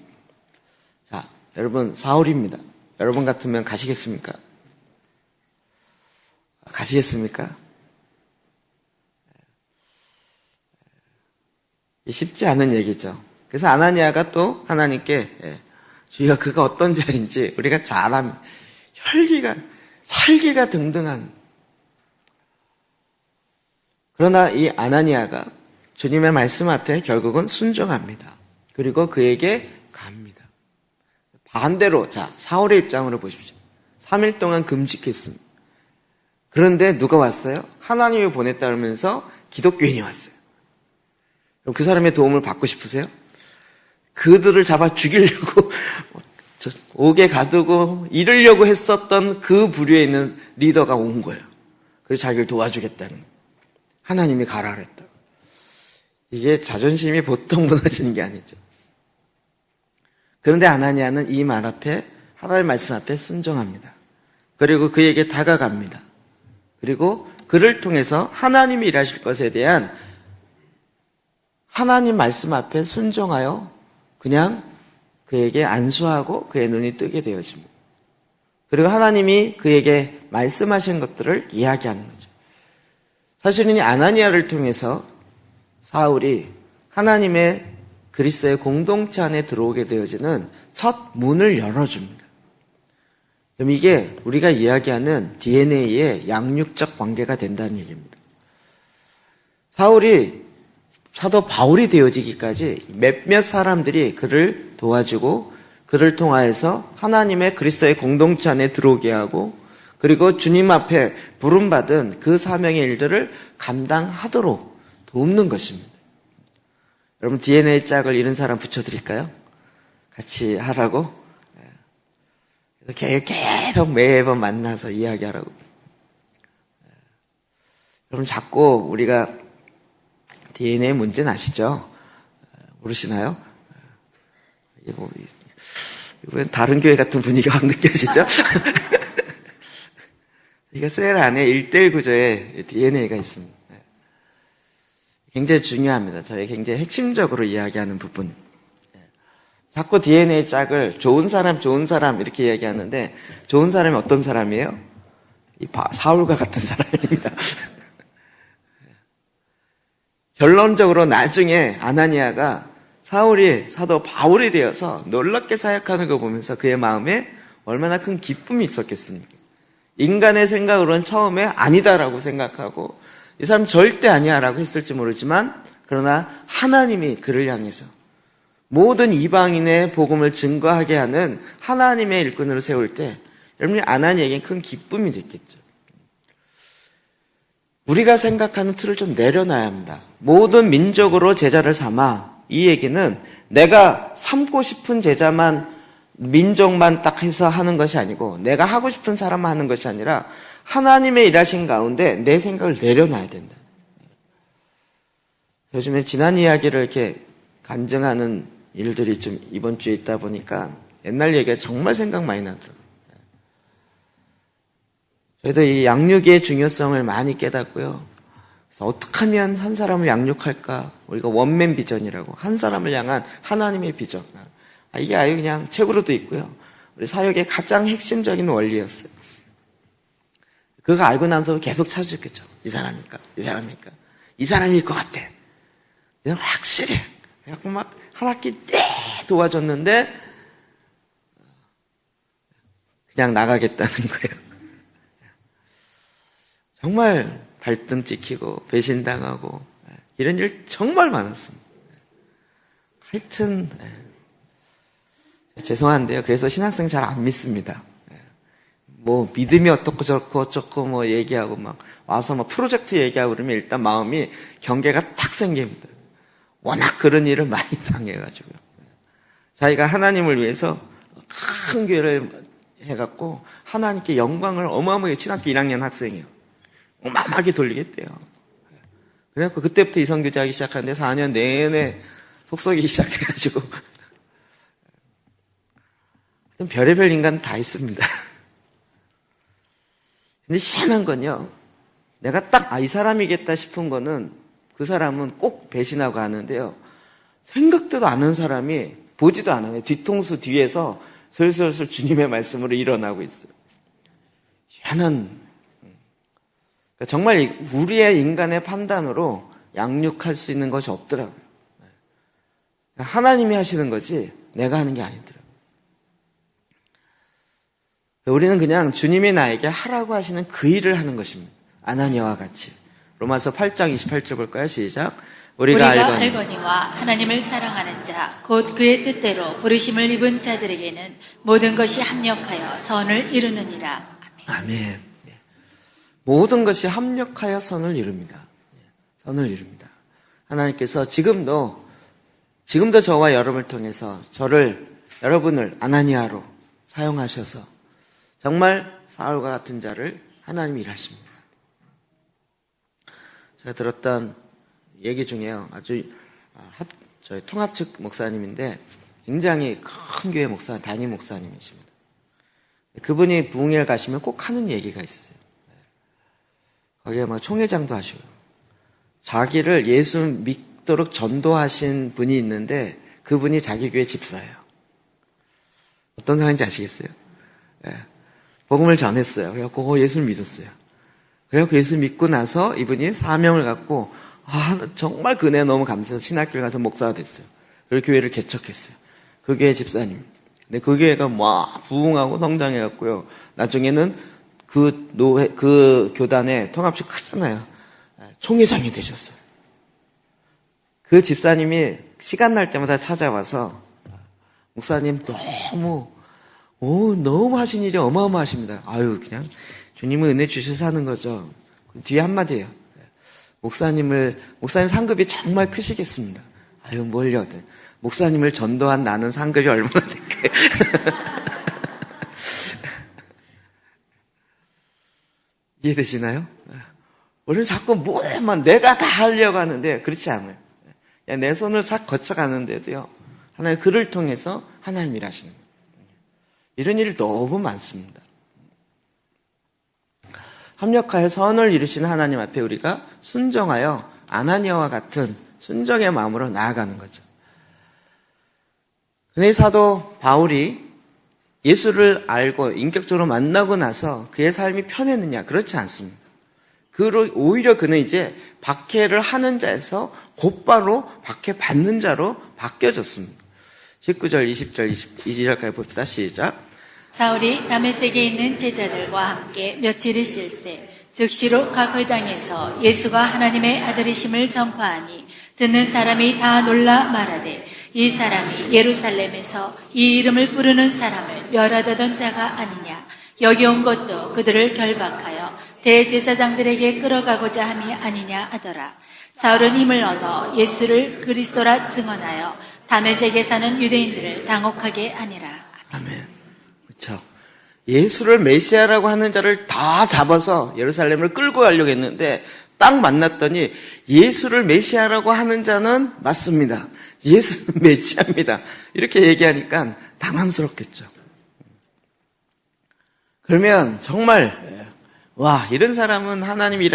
자, 여러분 사울입니다. 여러분 같으면 가시겠습니까? 가시겠습니까? 쉽지 않은 얘기죠. 그래서 아나니아가 또 하나님께 주여 그가 어떤 자인지 우리가 잘 압니다. 혈기가 살기가 등등한. 그러나 이 아나니아가 주님의 말씀 앞에 결국은 순종합니다. 그리고 그에게 갑니다. 반대로 자 사울의 입장으로 보십시오. 3일 동안 금식했습니다. 그런데 누가 왔어요? 하나님이 보냈다 그러면서 기독교인이 왔어요. 그 사람의 도움을 받고 싶으세요? 그들을 잡아 죽이려고 옥에 가두고 이르려고 했었던 그 부류에 있는 리더가 온 거예요. 그래서 자기를 도와주겠다는 거예요. 하나님이 가라 그랬다. 이게 자존심이 보통 무너지는 게 아니죠. 그런데 아나니아는 이 말 앞에 하나님의 말씀 앞에 순종합니다. 그리고 그에게 다가갑니다. 그리고 그를 통해서 하나님이 일하실 것에 대한 하나님 말씀 앞에 순종하여 그냥 그에게 안수하고 그의 눈이 뜨게 되어집니다. 그리고 하나님이 그에게 말씀하신 것들을 이야기하는 거죠. 사실은 이 아나니아를 통해서 사울이 하나님의 그리스도의 공동체 안에 들어오게 되어지는 첫 문을 열어줍니다. 그럼 이게 우리가 이야기하는 DNA의 양육적 관계가 된다는 얘기입니다. 사울이 사도 바울이 되어지기까지 몇몇 사람들이 그를 도와주고 그를 통하여서 하나님의 그리스도의 공동체 안에 들어오게 하고 그리고 주님 앞에 부름받은 그 사명의 일들을 감당하도록 돕는 것입니다. 여러분 DNA 짝을 잃은 사람 붙여드릴까요? 같이 하라고? 계속 매번 만나서 이야기하라고. 여러분 자꾸 우리가 DNA 문제는 아시죠? 모르시나요? 이번엔 다른 교회 같은 분위기가 확 느껴지죠? 이게 셀 안에 1:1 구조에 DNA가 있습니다. 굉장히 중요합니다. 저희 굉장히 핵심적으로 이야기하는 부분. 자꾸 DNA 짝을 좋은 사람 이렇게 이야기하는데 좋은 사람이 어떤 사람이에요? 사울과 같은 사람입니다. 결론적으로 나중에 아나니아가 사울이 사도 바울이 되어서 놀랍게 사역하는 거 보면서 그의 마음에 얼마나 큰 기쁨이 있었겠습니까? 인간의 생각으로는 처음에 아니다라고 생각하고 이 사람 절대 아니야라고 했을지 모르지만 그러나 하나님이 그를 향해서 모든 이방인의 복음을 증거하게 하는 하나님의 일꾼으로 세울 때 여러분이 아나니에게는 큰 기쁨이 됐겠죠. 우리가 생각하는 틀을 좀 내려놔야 합니다. 모든 민족으로 제자를 삼아 이 얘기는 내가 삼고 싶은 제자만 민족만 딱 해서 하는 것이 아니고 내가 하고 싶은 사람만 하는 것이 아니라 하나님의 일하신 가운데 내 생각을 내려놔야 된다. 요즘에 지난 이야기를 이렇게 간증하는 일들이 좀 이번 주에 있다 보니까 옛날 얘기가 정말 생각 많이 나더라고요. 저희도 이 양육의 중요성을 많이 깨닫고요. 그래서 어떻게 하면 한 사람을 양육할까? 우리가 원맨 비전이라고 한 사람을 향한 하나님의 비전. 이게 아주 그냥 책으로도 있고요. 우리 사역의 가장 핵심적인 원리였어요. 그거 알고 나서 계속 찾아줬겠죠. 이 사람일까? 이 사람일까? 이 사람일 것 같아. 그냥 확실해. 그래갖고 막 한 학기 도와줬는데 그냥 나가겠다는 거예요. 정말 발등 찍히고 배신당하고 이런 일 정말 많았습니다. 하여튼 죄송한데요. 그래서 신학생 잘 안 믿습니다. 뭐 믿음이 어떻고 저렇고 어쩌고 뭐 얘기하고 막 와서 막 프로젝트 얘기하고 그러면 일단 마음이 경계가 탁 생깁니다. 워낙 그런 일을 많이 당해가지고요. 자기가 하나님을 위해서 큰 교회를 해갖고 하나님께 영광을 어마어마하게 신학교 1학년 학생이요. 어마어마하게 돌리겠대요. 그래갖고 그때부터 이성교제 하기 시작하는데 4년 내내 속썩이기 시작해가지고 별의별 인간 다 있습니다. 근데 희한한 건요. 내가 딱 이 사람이겠다 싶은 거는 그 사람은 꼭 배신하고 하는데요. 생각도 안 하는 사람이 보지도 않아요. 뒤통수 뒤에서 슬슬슬 주님의 말씀으로 일어나고 있어요. 희한한 정말 우리의 인간의 판단으로 양육할 수 있는 것이 없더라고요. 하나님이 하시는 거지 내가 하는 게 아니더라고요. 우리는 그냥 주님이 나에게 하라고 하시는 그 일을 하는 것입니다. 아나니아와 같이. 로마서 8장 28절 볼까요? 시작. 우리가 알거니와 하나님을 사랑하는 자, 곧 그의 뜻대로 부르심을 입은 자들에게는 모든 것이 합력하여 선을 이루느니라. 아멘. 모든 것이 합력하여 선을 이룹니다. 선을 이룹니다. 하나님께서 지금도 저와 여러분을 통해서 여러분을 아나니아로 사용하셔서 정말 사울과 같은 자를 하나님이 일하십니다. 제가 들었던 얘기 중에요. 아주 저희 통합 측 목사님인데 굉장히 큰 교회 담임 목사님이십니다. 그분이 부흥회를 가시면 꼭 하는 얘기가 있으세요. 거기에 막 총회장도 하시고 자기를 예수 믿도록 전도하신 분이 있는데 그분이 자기 교회 집사예요. 어떤 상황인지 아시겠어요? 복음을 전했어요. 그래갖고 예수를 믿었어요. 그래갖고 예수 믿고 나서 이분이 사명을 갖고 정말 그 은혜 너무 감사해서 신학교에 가서 목사가 됐어요. 그리고 교회를 개척했어요. 그 교회 집사님. 근데 그 교회가 부흥하고 성장해갖고요. 나중에는 그 교단의 통합식 크잖아요. 총회장이 되셨어요. 그 집사님이 시간 날 때마다 찾아와서 목사님 너무 하신 일이 어마어마하십니다. 그냥 주님은 은혜 주셔서 하는 거죠. 그 뒤에 한마디예요. 목사님 상급이 정말 크시겠습니다. 아유, 뭘요? 목사님을 전도한 나는 상급이 얼마나 될까요? 이해되시나요? 우리는 자꾸 뭐만 내가 다 하려고 하는데 그렇지 않아요. 그냥 내 손을 싹 거쳐가는데도요, 하나님 그를 통해서 하나님 일하시는 거예요. 이런 일이 너무 많습니다. 합력하여 선을 이루시는 하나님 앞에 우리가 순종하여 아나니아와 같은 순종의 마음으로 나아가는 거죠. 근데 사도 바울이 예수를 알고 인격적으로 만나고 나서 그의 삶이 편했느냐? 그렇지 않습니다. 오히려 그는 이제 박해를 하는 자에서 곧바로 박해 받는 자로 바뀌어졌습니다. 19절, 20절, 22절까지 봅시다. 시작. 사울이 다메섹에 있는 제자들과 함께 며칠 있을새 즉시로 각 회당에서 예수가 하나님의 아들이심을 전파하니 듣는 사람이 다 놀라 말하되 이 사람이 예루살렘에서 이 이름을 부르는 사람을 멸하다던 자가 아니냐. 여기 온 것도 그들을 결박하여 대제사장들에게 끌어가고자 함이 아니냐 하더라. 사울은 힘을 얻어 예수를 그리스도라 증언하여 다메섹에 사는 유대인들을 당혹하게 하니라. 아멘. 그렇죠. 예수를 메시아라고 하는 자를 다 잡아서 예루살렘을 끌고 가려고 했는데 딱 만났더니 예수를 메시아라고 하는 자는 맞습니다. 예수는 메시아입니다. 이렇게 얘기하니까 당황스럽겠죠. 그러면 정말 와, 이런 사람은 하나님이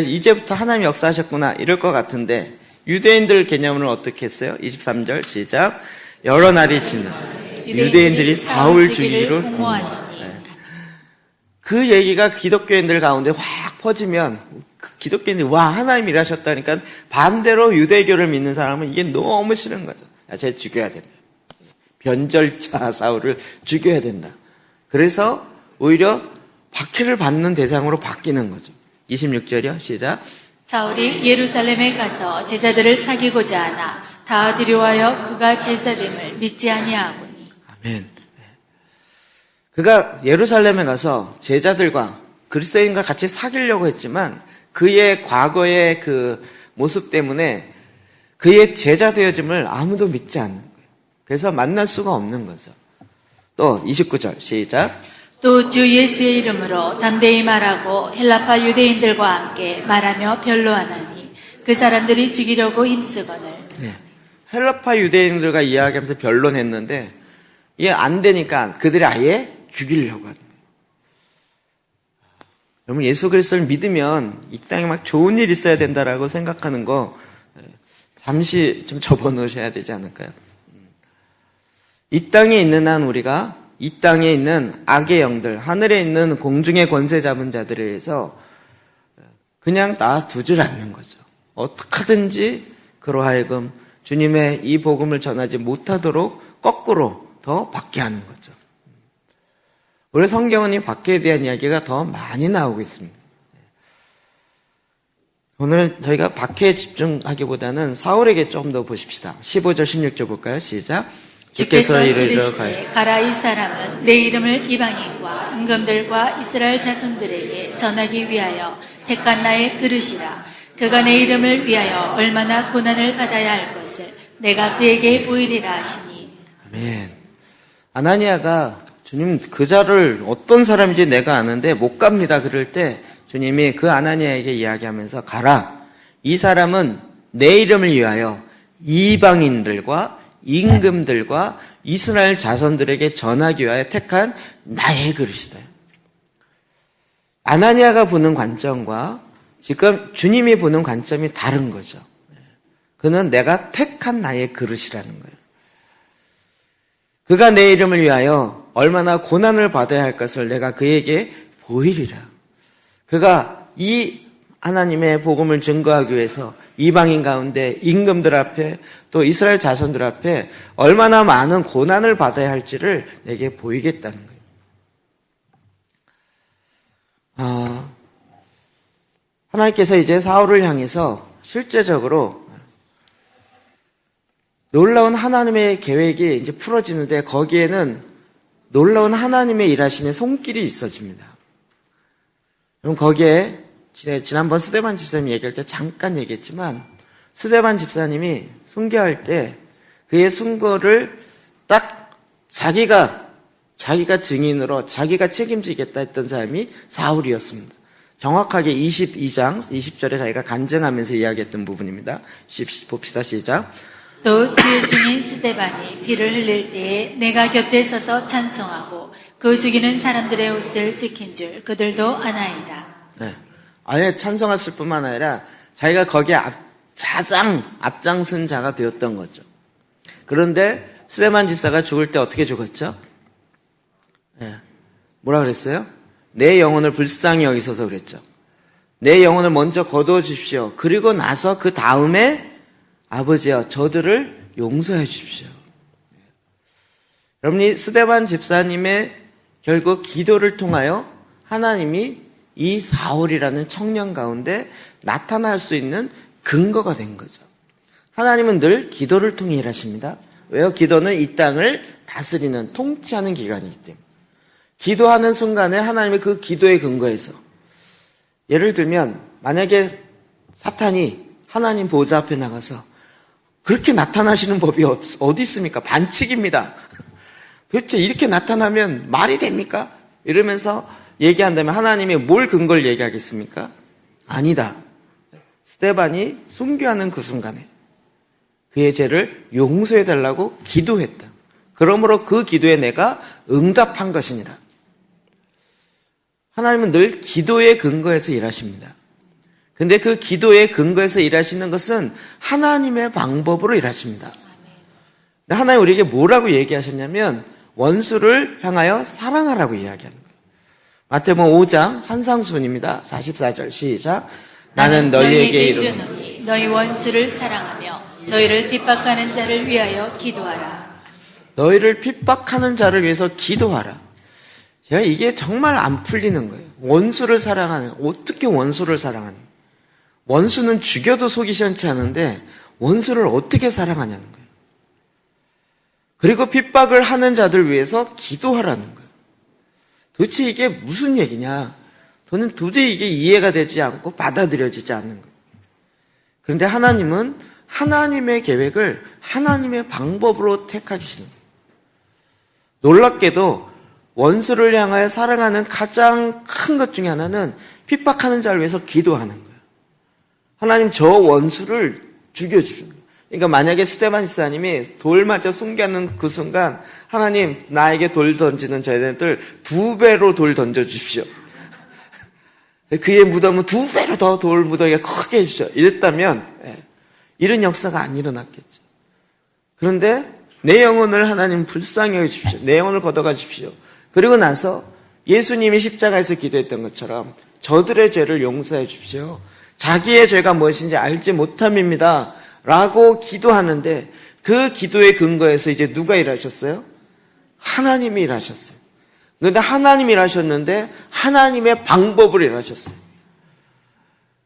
이제부터 하나님이 역사하셨구나 이럴 것 같은데 유대인들 개념을 어떻게 했어요? 23절 시작. 여러 날이 지나 유대인들이 사울 죽이기로 공모하니. 그 얘기가 기독교인들 가운데 확 퍼지면 기독교인들이 와, 하나님이 일하셨다니까 반대로 유대교를 믿는 사람은 이게 너무 싫은 거죠. 야, 쟤 죽여야 된다. 변절자 사울을 죽여야 된다. 그래서 오히려 박해를 받는 대상으로 바뀌는 거죠. 26절이요. 시작. 사울이 예루살렘에 가서 제자들을 사귀고자 하나 다 두려워하여 그가 제사됨을 믿지 아니하고니. 아멘. 그가 예루살렘에 가서 제자들과 그리스도인과 같이 사귀려고 했지만 그의 과거의 그 모습 때문에 그의 제자 되어짐을 아무도 믿지 않는 거예요. 그래서 만날 수가 없는 거죠. 또 29절 시작. 또 주 예수의 이름으로 담대히 말하고 헬라파 유대인들과 함께 말하며 변로하나니 그 사람들이 죽이려고 힘쓰거늘. 네. 헬라파 유대인들과 이야기하면서 변론했는데 이게 안 되니까 그들이 아예 죽이려고 하는 거예요. 여러분, 예수 그리스도를 믿으면 이 땅에 막 좋은 일 있어야 된다라고 생각하는 거 잠시 좀 접어놓으셔야 되지 않을까요? 이 땅에 있는 한 우리가 이 땅에 있는 악의 영들, 하늘에 있는 공중의 권세 잡은 자들에 의해서 그냥 놔두질 않는 거죠. 어떻게든지 그로 하여금 주님의 이 복음을 전하지 못하도록 거꾸로 더 받게 하는 거죠. 우리 성경은 이 박해에 대한 이야기가 더 많이 나오고 있습니다. 오늘 저희가 박해에 집중하기보다는 사울에게 좀 더 보십시다. 15절, 16절 볼까요? 시작. 주께서 이르시되 가라. 이 사람은 내 이름을 이방인과 임금들과 이스라엘 자손들에게 전하기 위하여 택한 나의 그릇이라. 그가 내 이름을 위하여 얼마나 고난을 받아야 할 것을 내가 그에게 보이리라 하시니. 아멘. 아나니아가 주님 그 자를 어떤 사람인지 내가 아는데 못 갑니다. 그럴 때 주님이 그 아나니아에게 이야기하면서 가라. 이 사람은 내 이름을 위하여 이방인들과 임금들과 이스라엘 자손들에게 전하기 위하여 택한 나의 그릇이다. 아나니아가 보는 관점과 지금 주님이 보는 관점이 다른 거죠. 그는 내가 택한 나의 그릇이라는 거예요. 그가 내 이름을 위하여 얼마나 고난을 받아야 할 것을 내가 그에게 보이리라. 그가 이 하나님의 복음을 증거하기 위해서 이방인 가운데 임금들 앞에 또 이스라엘 자손들 앞에 얼마나 많은 고난을 받아야 할지를 내게 보이겠다는 거예요. 하나님께서 이제 사울을 향해서 실제적으로 놀라운 하나님의 계획이 이제 풀어지는데 거기에는 놀라운 하나님의 일하심의 손길이 있어집니다. 그럼 거기에 지난번 스데반 집사님 얘기할 때 잠깐 얘기했지만 스데반 집사님이 순교할 때 그의 순교를 딱 자기가 증인으로 자기가 책임지겠다 했던 사람이 사울이었습니다. 정확하게 22장 20절에 자기가 간증하면서 이야기했던 부분입니다. 봅시다. 시작. 또 주의 증인 스데반이 피를 흘릴 때에 내가 곁에 서서 찬송하고 그 죽이는 사람들의 옷을 지킨 줄 그들도 아나이다. 네. 아예 찬송했을 뿐만 아니라 자기가 거기에 앞장선 자가 되었던 거죠. 그런데 스데반 집사가 죽을 때 어떻게 죽었죠? 네. 뭐라 그랬어요? 내 영혼을 불쌍히 여기셔서 그랬죠. 내 영혼을 먼저 거두어 주십시오. 그리고 나서 그 다음에 아버지여 저들을 용서해 주십시오. 여러분이 스데반 집사님의 결국 기도를 통하여 하나님이 이 사울이라는 청년 가운데 나타날 수 있는 근거가 된 거죠. 하나님은 늘 기도를 통해 일하십니다. 왜요? 기도는 이 땅을 다스리는 통치하는 기관이기 때문에. 기도하는 순간에 하나님의 그 기도의 근거에서 예를 들면 만약에 사탄이 하나님 보좌 앞에 나가서 그렇게 나타나시는 법이 어디 있습니까? 반칙입니다. 도대체 이렇게 나타나면 말이 됩니까? 이러면서 얘기한다면 하나님이 뭘 근거를 얘기하겠습니까? 아니다. 스데반이 순교하는 그 순간에 그의 죄를 용서해달라고 기도했다. 그러므로 그 기도에 내가 응답한 것이니라. 하나님은 늘 기도의 근거에서 일하십니다. 근데 그 기도의 근거에서 일하시는 것은 하나님의 방법으로 일하십니다. 하나님 우리에게 뭐라고 얘기하셨냐면 원수를 향하여 사랑하라고 이야기하는 거예요. 마태복음 5장 산상수훈입니다. 44절 시작. 나는 너희에게 이르노니 너희 원수를 사랑하며 너희를 핍박하는 자를 위하여 기도하라. 너희를 핍박하는 자를 위해서 기도하라. 제가 이게 정말 안 풀리는 거예요. 원수를 사랑하는, 어떻게 원수를 사랑하는 거예요? 원수는 죽여도 속이 시원치 않은데 원수를 어떻게 사랑하냐는 거예요. 그리고 핍박을 하는 자들 위해서 기도하라는 거예요. 도대체 이게 무슨 얘기냐? 저는 도저히 이게 이해가 되지 않고 받아들여지지 않는 거예요. 그런데 하나님은 하나님의 계획을 하나님의 방법으로 택하시는 거예요. 놀랍게도 원수를 향하여 사랑하는 가장 큰 것 중에 하나는 핍박하는 자를 위해서 기도하는 거예요. 하나님 저 원수를 죽여주십시오. 그러니까 만약에 스데반 집사님이 돌 맞아 순교하는 그 순간 하나님 나에게 돌 던지는 자들 2배로 돌 던져주십시오. 그의 무덤은 2배로 더 돌 무더기가 크게 해주죠. 이랬다면 이런 역사가 안 일어났겠죠. 그런데 내 영혼을 하나님 불쌍히 여기십시오. 내 영혼을 걷어가 주십시오. 그리고 나서 예수님이 십자가에서 기도했던 것처럼 저들의 죄를 용서해 주십시오. 자기의 죄가 무엇인지 알지 못함입니다. 라고 기도하는데 그 기도의 근거에서 이제 누가 일하셨어요? 하나님이 일하셨어요. 그런데 하나님이 일하셨는데 하나님의 방법으로 일하셨어요.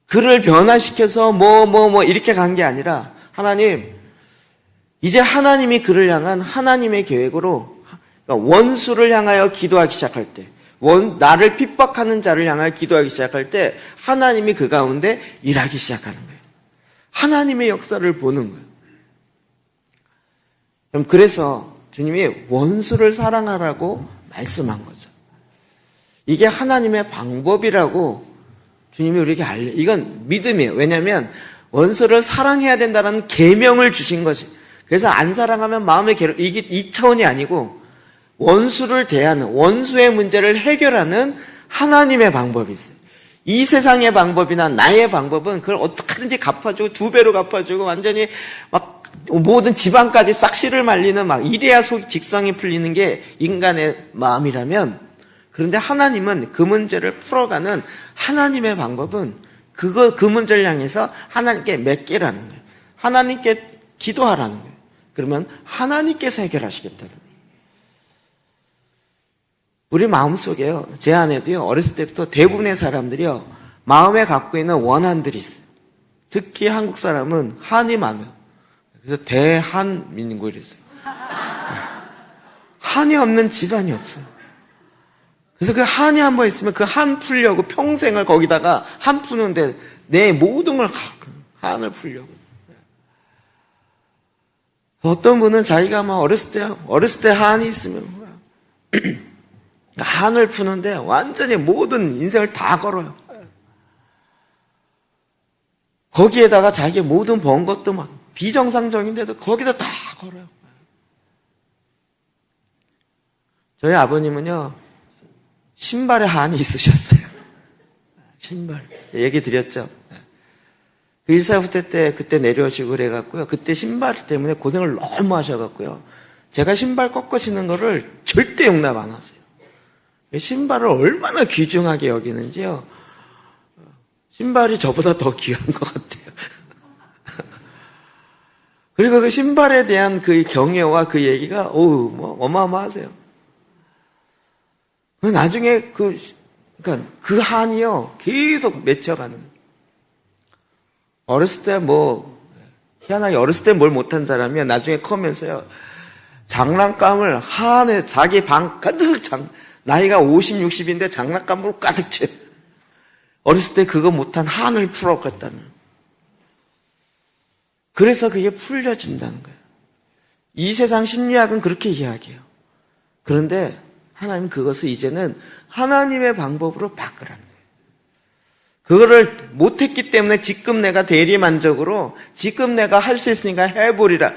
그를 변화시켜서 이렇게 간 게 아니라 하나님, 이제 하나님이 그를 향한 하나님의 계획으로 그러니까 원수를 향하여 기도하기 시작할 때 나를 핍박하는 자를 향하여 기도하기 시작할 때 하나님이 그 가운데 일하기 시작하는 거예요. 하나님의 역사를 보는 거예요. 그래서 주님이 원수를 사랑하라고 말씀한 거죠. 이게 하나님의 방법이라고 주님이 우리에게 이건 믿음이에요. 왜냐하면 원수를 사랑해야 된다는 계명을 주신 거지. 그래서 안 사랑하면 마음의 괴로움, 이게 이 차원이 아니고 원수를 대하는, 원수의 문제를 해결하는 하나님의 방법이 있어요. 이 세상의 방법이나 나의 방법은 그걸 어떻게든지 갚아주고 2배로 갚아주고 완전히 막 모든 지방까지 싹 씨를 말리는 이래야 직성이 풀리는 게 인간의 마음이라면, 그런데 하나님은 그 문제를 풀어가는 하나님의 방법은 그 문제를 향해서 하나님께 맺게라는 거예요. 하나님께 기도하라는 거예요. 그러면 하나님께서 해결하시겠다는 거예요. 우리 마음속에요, 제 안에도요, 어렸을 때부터 대부분의 사람들이요, 마음에 갖고 있는 원한들이 있어요. 특히 한국 사람은 한이 많아요. 그래서 대한민국이랬어요. 한이 없는 집안이 없어요. 그래서 그 한이 한 번 있으면 그 한 풀려고 평생을 거기다가 한 푸는데 내 모든 걸 한을 풀려고. 어떤 분은 자기가 막 어렸을 때 한이 있으면 한을 푸는데 완전히 모든 인생을 다 걸어요. 거기에다가 자기 모든 번 것도 막 비정상적인데도 거기다 다 걸어요. 저희 아버님은요, 신발에 한이 있으셨어요. 신발. 얘기 드렸죠. 그 일사후퇴 때 그때 내려오시고 그래갖고요. 그때 신발 때문에 고생을 너무 하셔갖고요. 제가 신발 꺾어 신는 거를 절대 용납 안 하세요. 신발을 얼마나 귀중하게 여기는지요. 신발이 저보다 더 귀한 것 같아요. 그리고 그 신발에 대한 그 경애와 그 얘기가, 뭐, 어마어마하세요. 나중에 그러니까 그 한이요, 계속 맺혀가는. 어렸을 때 희한하게 어렸을 때 뭘 못한 사람이야. 나중에 커면서요, 장난감을 한에 자기 방 가득 나이가 50, 60인데 장난감으로 가득 채. 어렸을 때 그거 못한 한을 풀어갔다는. 그래서 그게 풀려진다는 거예요. 이 세상 심리학은 그렇게 이야기해요. 그런데 하나님 그것을 이제는 하나님의 방법으로 바꾸라는 거예요. 그거를 못했기 때문에 지금 내가 대리만족으로 지금 내가 할 수 있으니까 해보리라.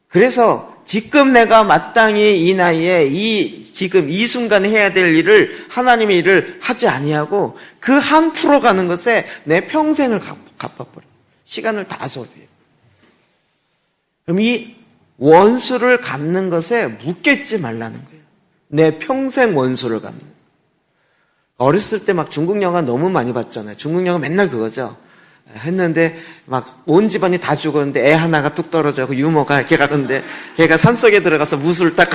그래서 지금 내가 마땅히 이 나이에 지금 이 순간에 해야 될 일을 하나님의 일을 하지 아니하고 그 한 풀어가는 것에 내 평생을 갚아버려. 시간을 다 소비해요. 그럼 이 원수를 갚는 것에 묶였지 말라는 거예요. 내 평생 원수를 갚는. 어렸을 때 막 중국 영화 너무 많이 봤잖아요. 중국 영화 맨날 그거죠. 했는데 막 온 집안이 다 죽었는데 애 하나가 뚝 떨어져고 유모가 걔가 그런데 걔가 산속에 들어가서 무술을 딱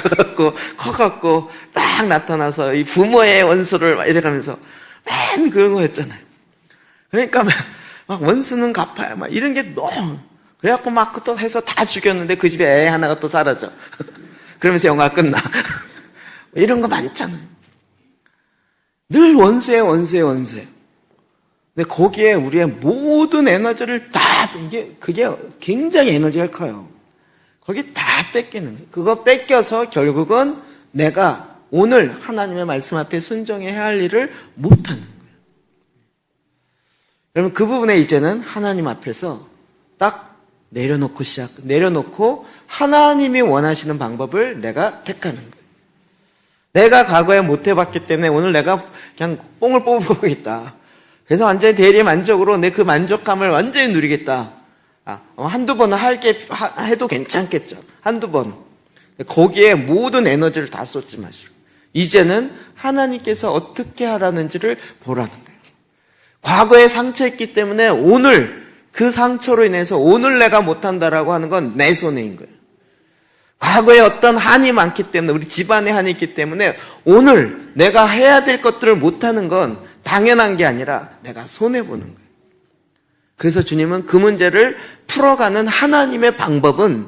커갖고 딱 나타나서 이 부모의 원수를 막 이래가면서 맨 그런 거였잖아요. 그러니까 막 원수는 갚아야 막 이런 게 너무 그래갖고 막 또 해서 다 죽였는데 그 집에 애 하나가 또 사라져. 그러면서 영화 끝나. 이런 거 많잖아요. 늘 원수예요. 근데 거기에 우리의 모든 에너지를 그게 굉장히 에너지가 커요. 거기 다 뺏기는 거예요. 그거 뺏겨서 결국은 내가 오늘 하나님의 말씀 앞에 순종해야 할 일을 못하는 거예요. 여러분, 그 부분에 이제는 하나님 앞에서 딱 내려놓고 하나님이 원하시는 방법을 내가 택하는 거예요. 내가 과거에 못 해봤기 때문에 오늘 내가 그냥 뽕을 뽑아보겠다. 그래서 완전히 대리 만족으로 내 그 만족감을 완전히 누리겠다. 한두 번은 해도 괜찮겠죠. 한두 번. 거기에 모든 에너지를 다 쏟지 마시고. 이제는 하나님께서 어떻게 하라는지를 보라는 거예요. 과거에 상처했기 때문에 오늘 그 상처로 인해서 오늘 내가 못한다라고 하는 건 내 손해인 거예요. 과거에 어떤 한이 많기 때문에 우리 집안에 한이 있기 때문에 오늘 내가 해야 될 것들을 못하는 건 당연한 게 아니라 내가 손해보는 거예요. 그래서 주님은 그 문제를 풀어가는 하나님의 방법은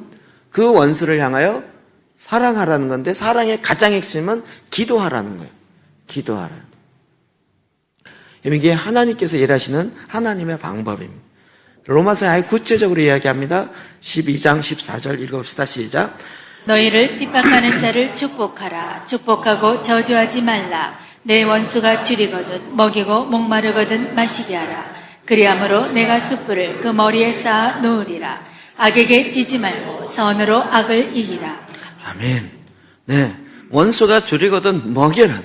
그 원수를 향하여 사랑하라는 건데 사랑의 가장 핵심은 기도하라는 거예요. 기도하라. 이게 하나님께서 일하시는 하나님의 방법입니다. 로마서에 아예 구체적으로 이야기합니다. 12장 14절 읽어봅시다. 시작. 너희를 핍박하는 자를 축복하라. 축복하고 저주하지 말라. 내 원수가 줄이거든 먹이고 목마르거든 마시게 하라. 그리함으로 내가 숯불을 그 머리에 쌓아 놓으리라. 악에게 찌지 말고 선으로 악을 이기라. 아멘. 네, 원수가 줄이거든 먹이라는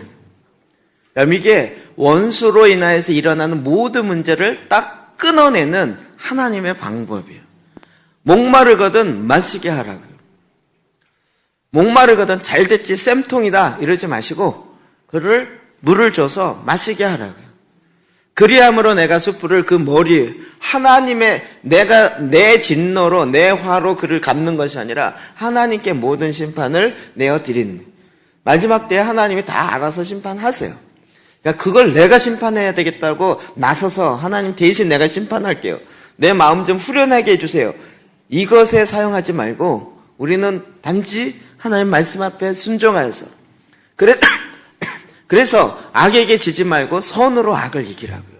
거예요. 이게 원수로 인하여서 일어나는 모든 문제를 딱 끊어내는 하나님의 방법이에요. 목마르거든 마시게 하라고요. 목마르거든 잘 됐지 쌤통이다 이러지 마시고 그를 물을 줘서 마시게 하라고요. 그리함으로 내가 숯불을 그 머리에 하나님의 내가 내 진노로 내 화로 그를 갚는 것이 아니라 하나님께 모든 심판을 내어드리는 거예요. 마지막 때에 하나님이 다 알아서 심판하세요. 그러니까 그걸 내가 심판해야 되겠다고 나서서 하나님 대신 내가 심판할게요. 내 마음 좀 후련하게 해주세요. 이것에 사용하지 말고 우리는 단지 하나님 말씀 앞에 순종하여서 그래서 악에게 지지 말고 선으로 악을 이기라고요.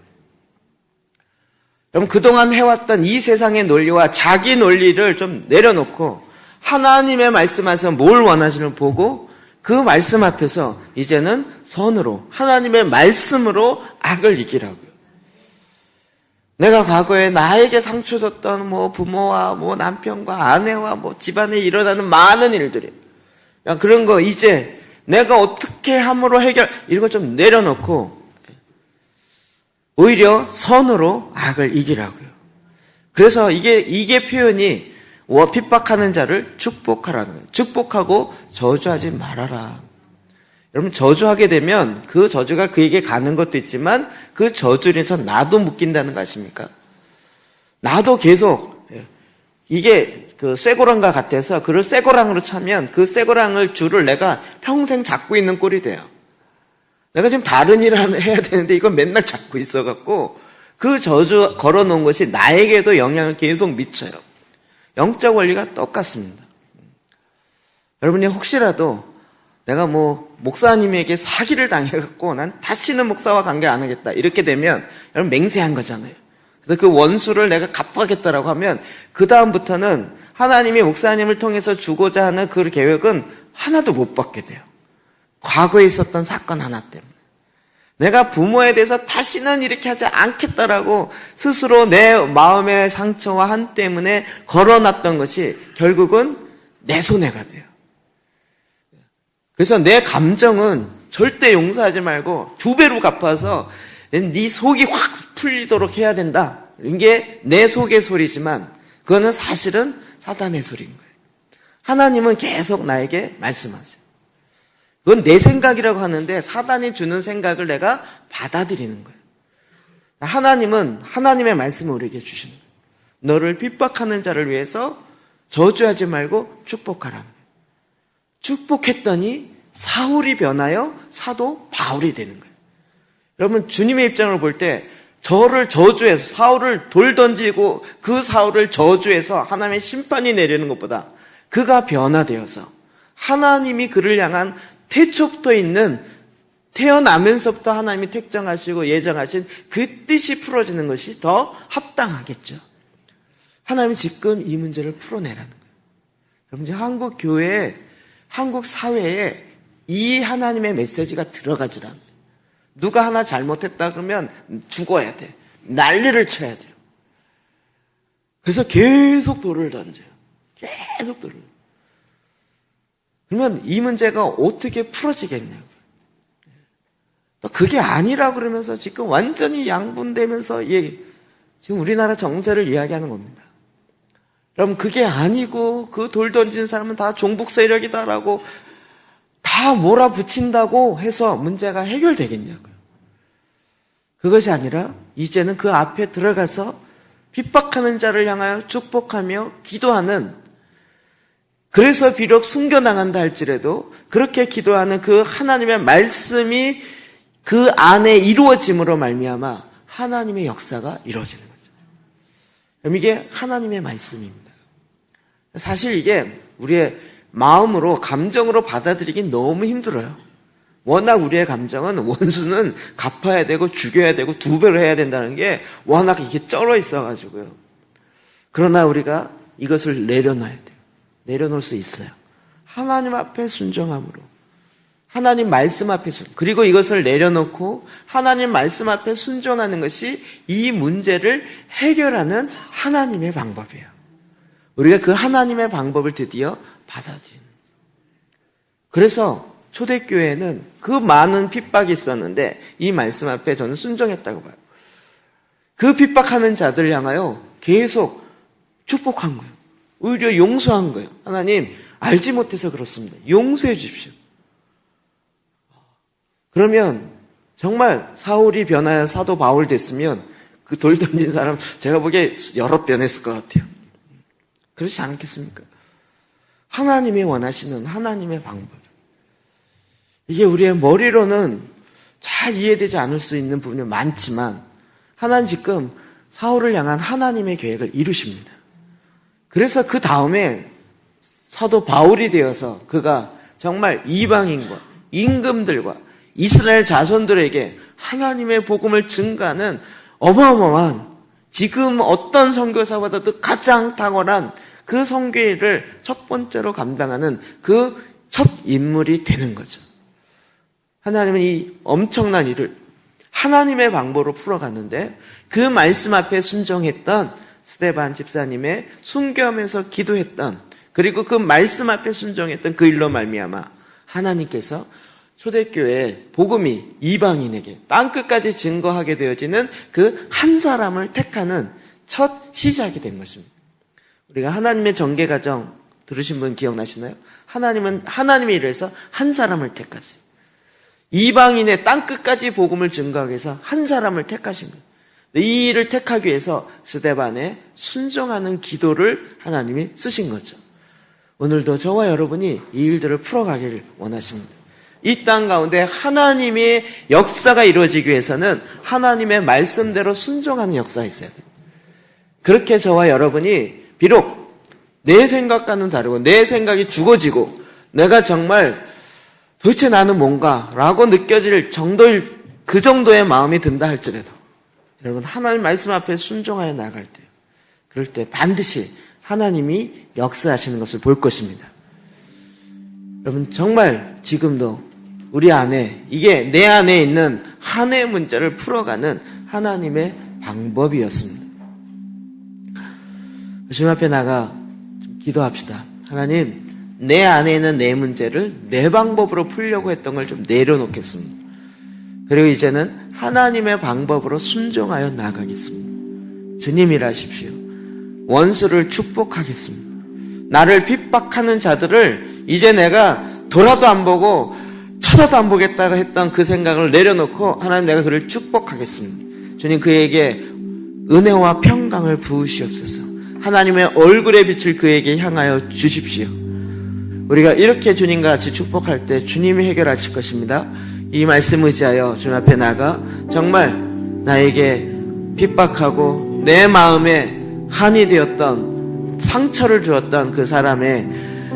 여러분, 그동안 해왔던 이 세상의 논리와 자기 논리를 좀 내려놓고 하나님의 말씀 안에서 뭘 원하시는지 보고 그 말씀 앞에서 이제는 선으로, 하나님의 말씀으로 악을 이기라고요. 내가 과거에 나에게 상처 줬던 부모와 남편과 아내와 집안에 일어나는 많은 일들이, 그런 거 이제 내가 어떻게 함으로 이런 거 좀 내려놓고 오히려 선으로 악을 이기라고요. 그래서 이게 표현이 핍박하는 자를 축복하라는 거예요. 축복하고 저주하지 말아라. 여러분, 저주하게 되면 그 저주가 그에게 가는 것도 있지만 그 저주로 해서 나도 묶인다는 거 아십니까? 나도 계속 이게 그 쇠고랑과 같아서 그를 쇠고랑으로 차면 그 쇠고랑을 줄을 내가 평생 잡고 있는 꼴이 돼요. 내가 지금 다른 일을 해야 되는데 이건 맨날 잡고 있어갖고 그 저주 걸어놓은 것이 나에게도 영향을 계속 미쳐요. 영적 원리가 똑같습니다. 여러분이 혹시라도 내가 목사님에게 사기를 당해갖고 난 다시는 목사와 관계를 안 하겠다 이렇게 되면 여러분 맹세한 거잖아요. 그래서 그 원수를 내가 갚아겠다라고 하면 그 다음부터는 하나님이 목사님을 통해서 주고자 하는 그 계획은 하나도 못 받게 돼요. 과거에 있었던 사건 하나 때문에. 내가 부모에 대해서 다시는 이렇게 하지 않겠다라고 스스로 내 마음의 상처와 한 때문에 걸어놨던 것이 결국은 내 손해가 돼요. 그래서 내 감정은 절대 용서하지 말고 2배로 갚아서 네 속이 확 풀리도록 해야 된다. 이게 내 속의 소리지만 그거는 사실은 사단의 소리인 거예요. 하나님은 계속 나에게 말씀하세요. 그건 내 생각이라고 하는데 사단이 주는 생각을 내가 받아들이는 거예요. 하나님은 하나님의 말씀을 우리에게 주시는 거예요. 너를 핍박하는 자를 위해서 저주하지 말고 축복하라는 거예요. 축복했더니 사울이 변하여 사도 바울이 되는 거예요. 여러분, 주님의 입장으로 볼 때 저를 저주해서 사울을 돌 던지고 그 사울을 저주해서 하나님의 심판이 내리는 것보다 그가 변화되어서 하나님이 그를 향한 태초부터 있는 태어나면서부터 하나님이 택정하시고 예정하신 그 뜻이 풀어지는 것이 더 합당하겠죠. 하나님이 지금 이 문제를 풀어내라는 거예요. 여러분, 이제 한국 교회에, 한국 사회에 이 하나님의 메시지가 들어가질 않아요. 누가 하나 잘못했다 그러면 죽어야 돼. 난리를 쳐야 돼요. 그래서 계속 돌을 던져요. 계속 돌을. 그러면 이 문제가 어떻게 풀어지겠냐고. 또 그게 아니라 그러면서 지금 완전히 양분되면서 지금 우리나라 정세를 이야기하는 겁니다. 여러분, 그게 아니고 그 돌 던진 사람은 다 종북 세력이다라고 다 몰아붙인다고 해서 문제가 해결되겠냐고요. 그것이 아니라 이제는 그 앞에 들어가서 핍박하는 자를 향하여 축복하며 기도하는, 그래서 비록 숨겨나간다 할지라도 그렇게 기도하는 그 하나님의 말씀이 그 안에 이루어짐으로 말미암아 하나님의 역사가 이루어지는 거죠. 이게 하나님의 말씀입니다. 사실 이게 우리의 마음으로, 감정으로 받아들이긴 너무 힘들어요. 워낙 우리의 감정은 원수는 갚아야 되고 죽여야 되고 2배로 해야 된다는 게 워낙 이게 쩔어 있어가지고요. 그러나 우리가 이것을 내려놔야 돼요. 내려놓을 수 있어요. 하나님 앞에 순종함으로. 하나님 말씀 앞에 그리고 이것을 내려놓고 하나님 말씀 앞에 순종하는 것이 이 문제를 해결하는 하나님의 방법이에요. 우리가 그 하나님의 방법을 드디어 받아들이는. 그래서 초대교회는 그 많은 핍박이 있었는데 이 말씀 앞에 저는 순종했다고 봐요. 그 핍박하는 자들 향하여 계속 축복한 거예요. 오히려 용서한 거예요. 하나님, 알지 못해서 그렇습니다. 용서해 주십시오. 그러면 정말 사울이 변하여 사도 바울 됐으면 그 돌 던진 사람 제가 보기에 여러 변했을 것 같아요. 그렇지 않겠습니까? 하나님이 원하시는 하나님의 방법. 이게 우리의 머리로는 잘 이해되지 않을 수 있는 부분이 많지만 하나님 지금 사울을 향한 하나님의 계획을 이루십니다. 그래서 그 다음에 사도 바울이 되어서 그가 정말 이방인과 임금들과 이스라엘 자손들에게 하나님의 복음을 증가하는 어마어마한, 지금 어떤 선교사보다도 가장 탁월한 그 선교를 첫 번째로 감당하는 그 첫 인물이 되는 거죠. 하나님은 이 엄청난 일을 하나님의 방법으로 풀어갔는데, 그 말씀 앞에 순종했던 스데반 집사님의 순교하면서 기도했던, 그리고 그 말씀 앞에 순종했던 그 일로 말미암아 하나님께서 초대교회 복음이 이방인에게 땅끝까지 증거하게 되어지는 그 한 사람을 택하는 첫 시작이 된 것입니다. 우리가 하나님의 전개과정 들으신 분 기억나시나요? 하나님의 일을 해서 한 사람을 택하세요. 이방인의 땅끝까지 복음을 증거하기 위해서 한 사람을 택하신 거예요. 이 일을 택하기 위해서 스데반의 순종하는 기도를 하나님이 쓰신 거죠. 오늘도 저와 여러분이 이 일들을 풀어가기를 원하십니다. 이 땅 가운데 하나님의 역사가 이루어지기 위해서는 하나님의 말씀대로 순종하는 역사가 있어야 돼요. 그렇게 저와 여러분이 비록 내 생각과는 다르고 내 생각이 죽어지고 내가 정말 도대체 나는 뭔가 라고 느껴질 정도일, 그 정도의 마음이 든다 할지라도 여러분, 하나님 말씀 앞에 순종하여 나갈 때, 그럴 때 반드시 하나님이 역사하시는 것을 볼 것입니다. 여러분, 정말 지금도 우리 안에, 이게 내 안에 있는 한 해의 문제를 풀어가는 하나님의 방법이었습니다. 주님 앞에 나가 좀 기도합시다. 하나님, 내 안에 있는 내 문제를 내 방법으로 풀려고 했던 걸 좀 내려놓겠습니다. 그리고 이제는 하나님의 방법으로 순종하여 나가겠습니다. 주님이라 하십시오. 원수를 축복하겠습니다. 나를 핍박하는 자들을 이제 내가 돌아도 안 보고 쳐다도 안 보겠다고 했던 그 생각을 내려놓고 하나님, 내가 그를 축복하겠습니다. 주님, 그에게 은혜와 평강을 부으시옵소서. 하나님의 얼굴의 빛을 그에게 향하여 주십시오. 우리가 이렇게 주님과 같이 축복할 때 주님이 해결하실 것입니다. 이 말씀 의지하여 주님 앞에 나가 정말 나에게 핍박하고 내 마음에 한이 되었던, 상처를 주었던 그 사람의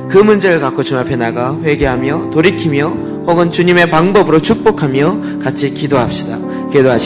그 문제를 갖고 주님 앞에 나가 회개하며 돌이키며 혹은 주님의 방법으로 축복하며 같이 기도합시다. 기도하시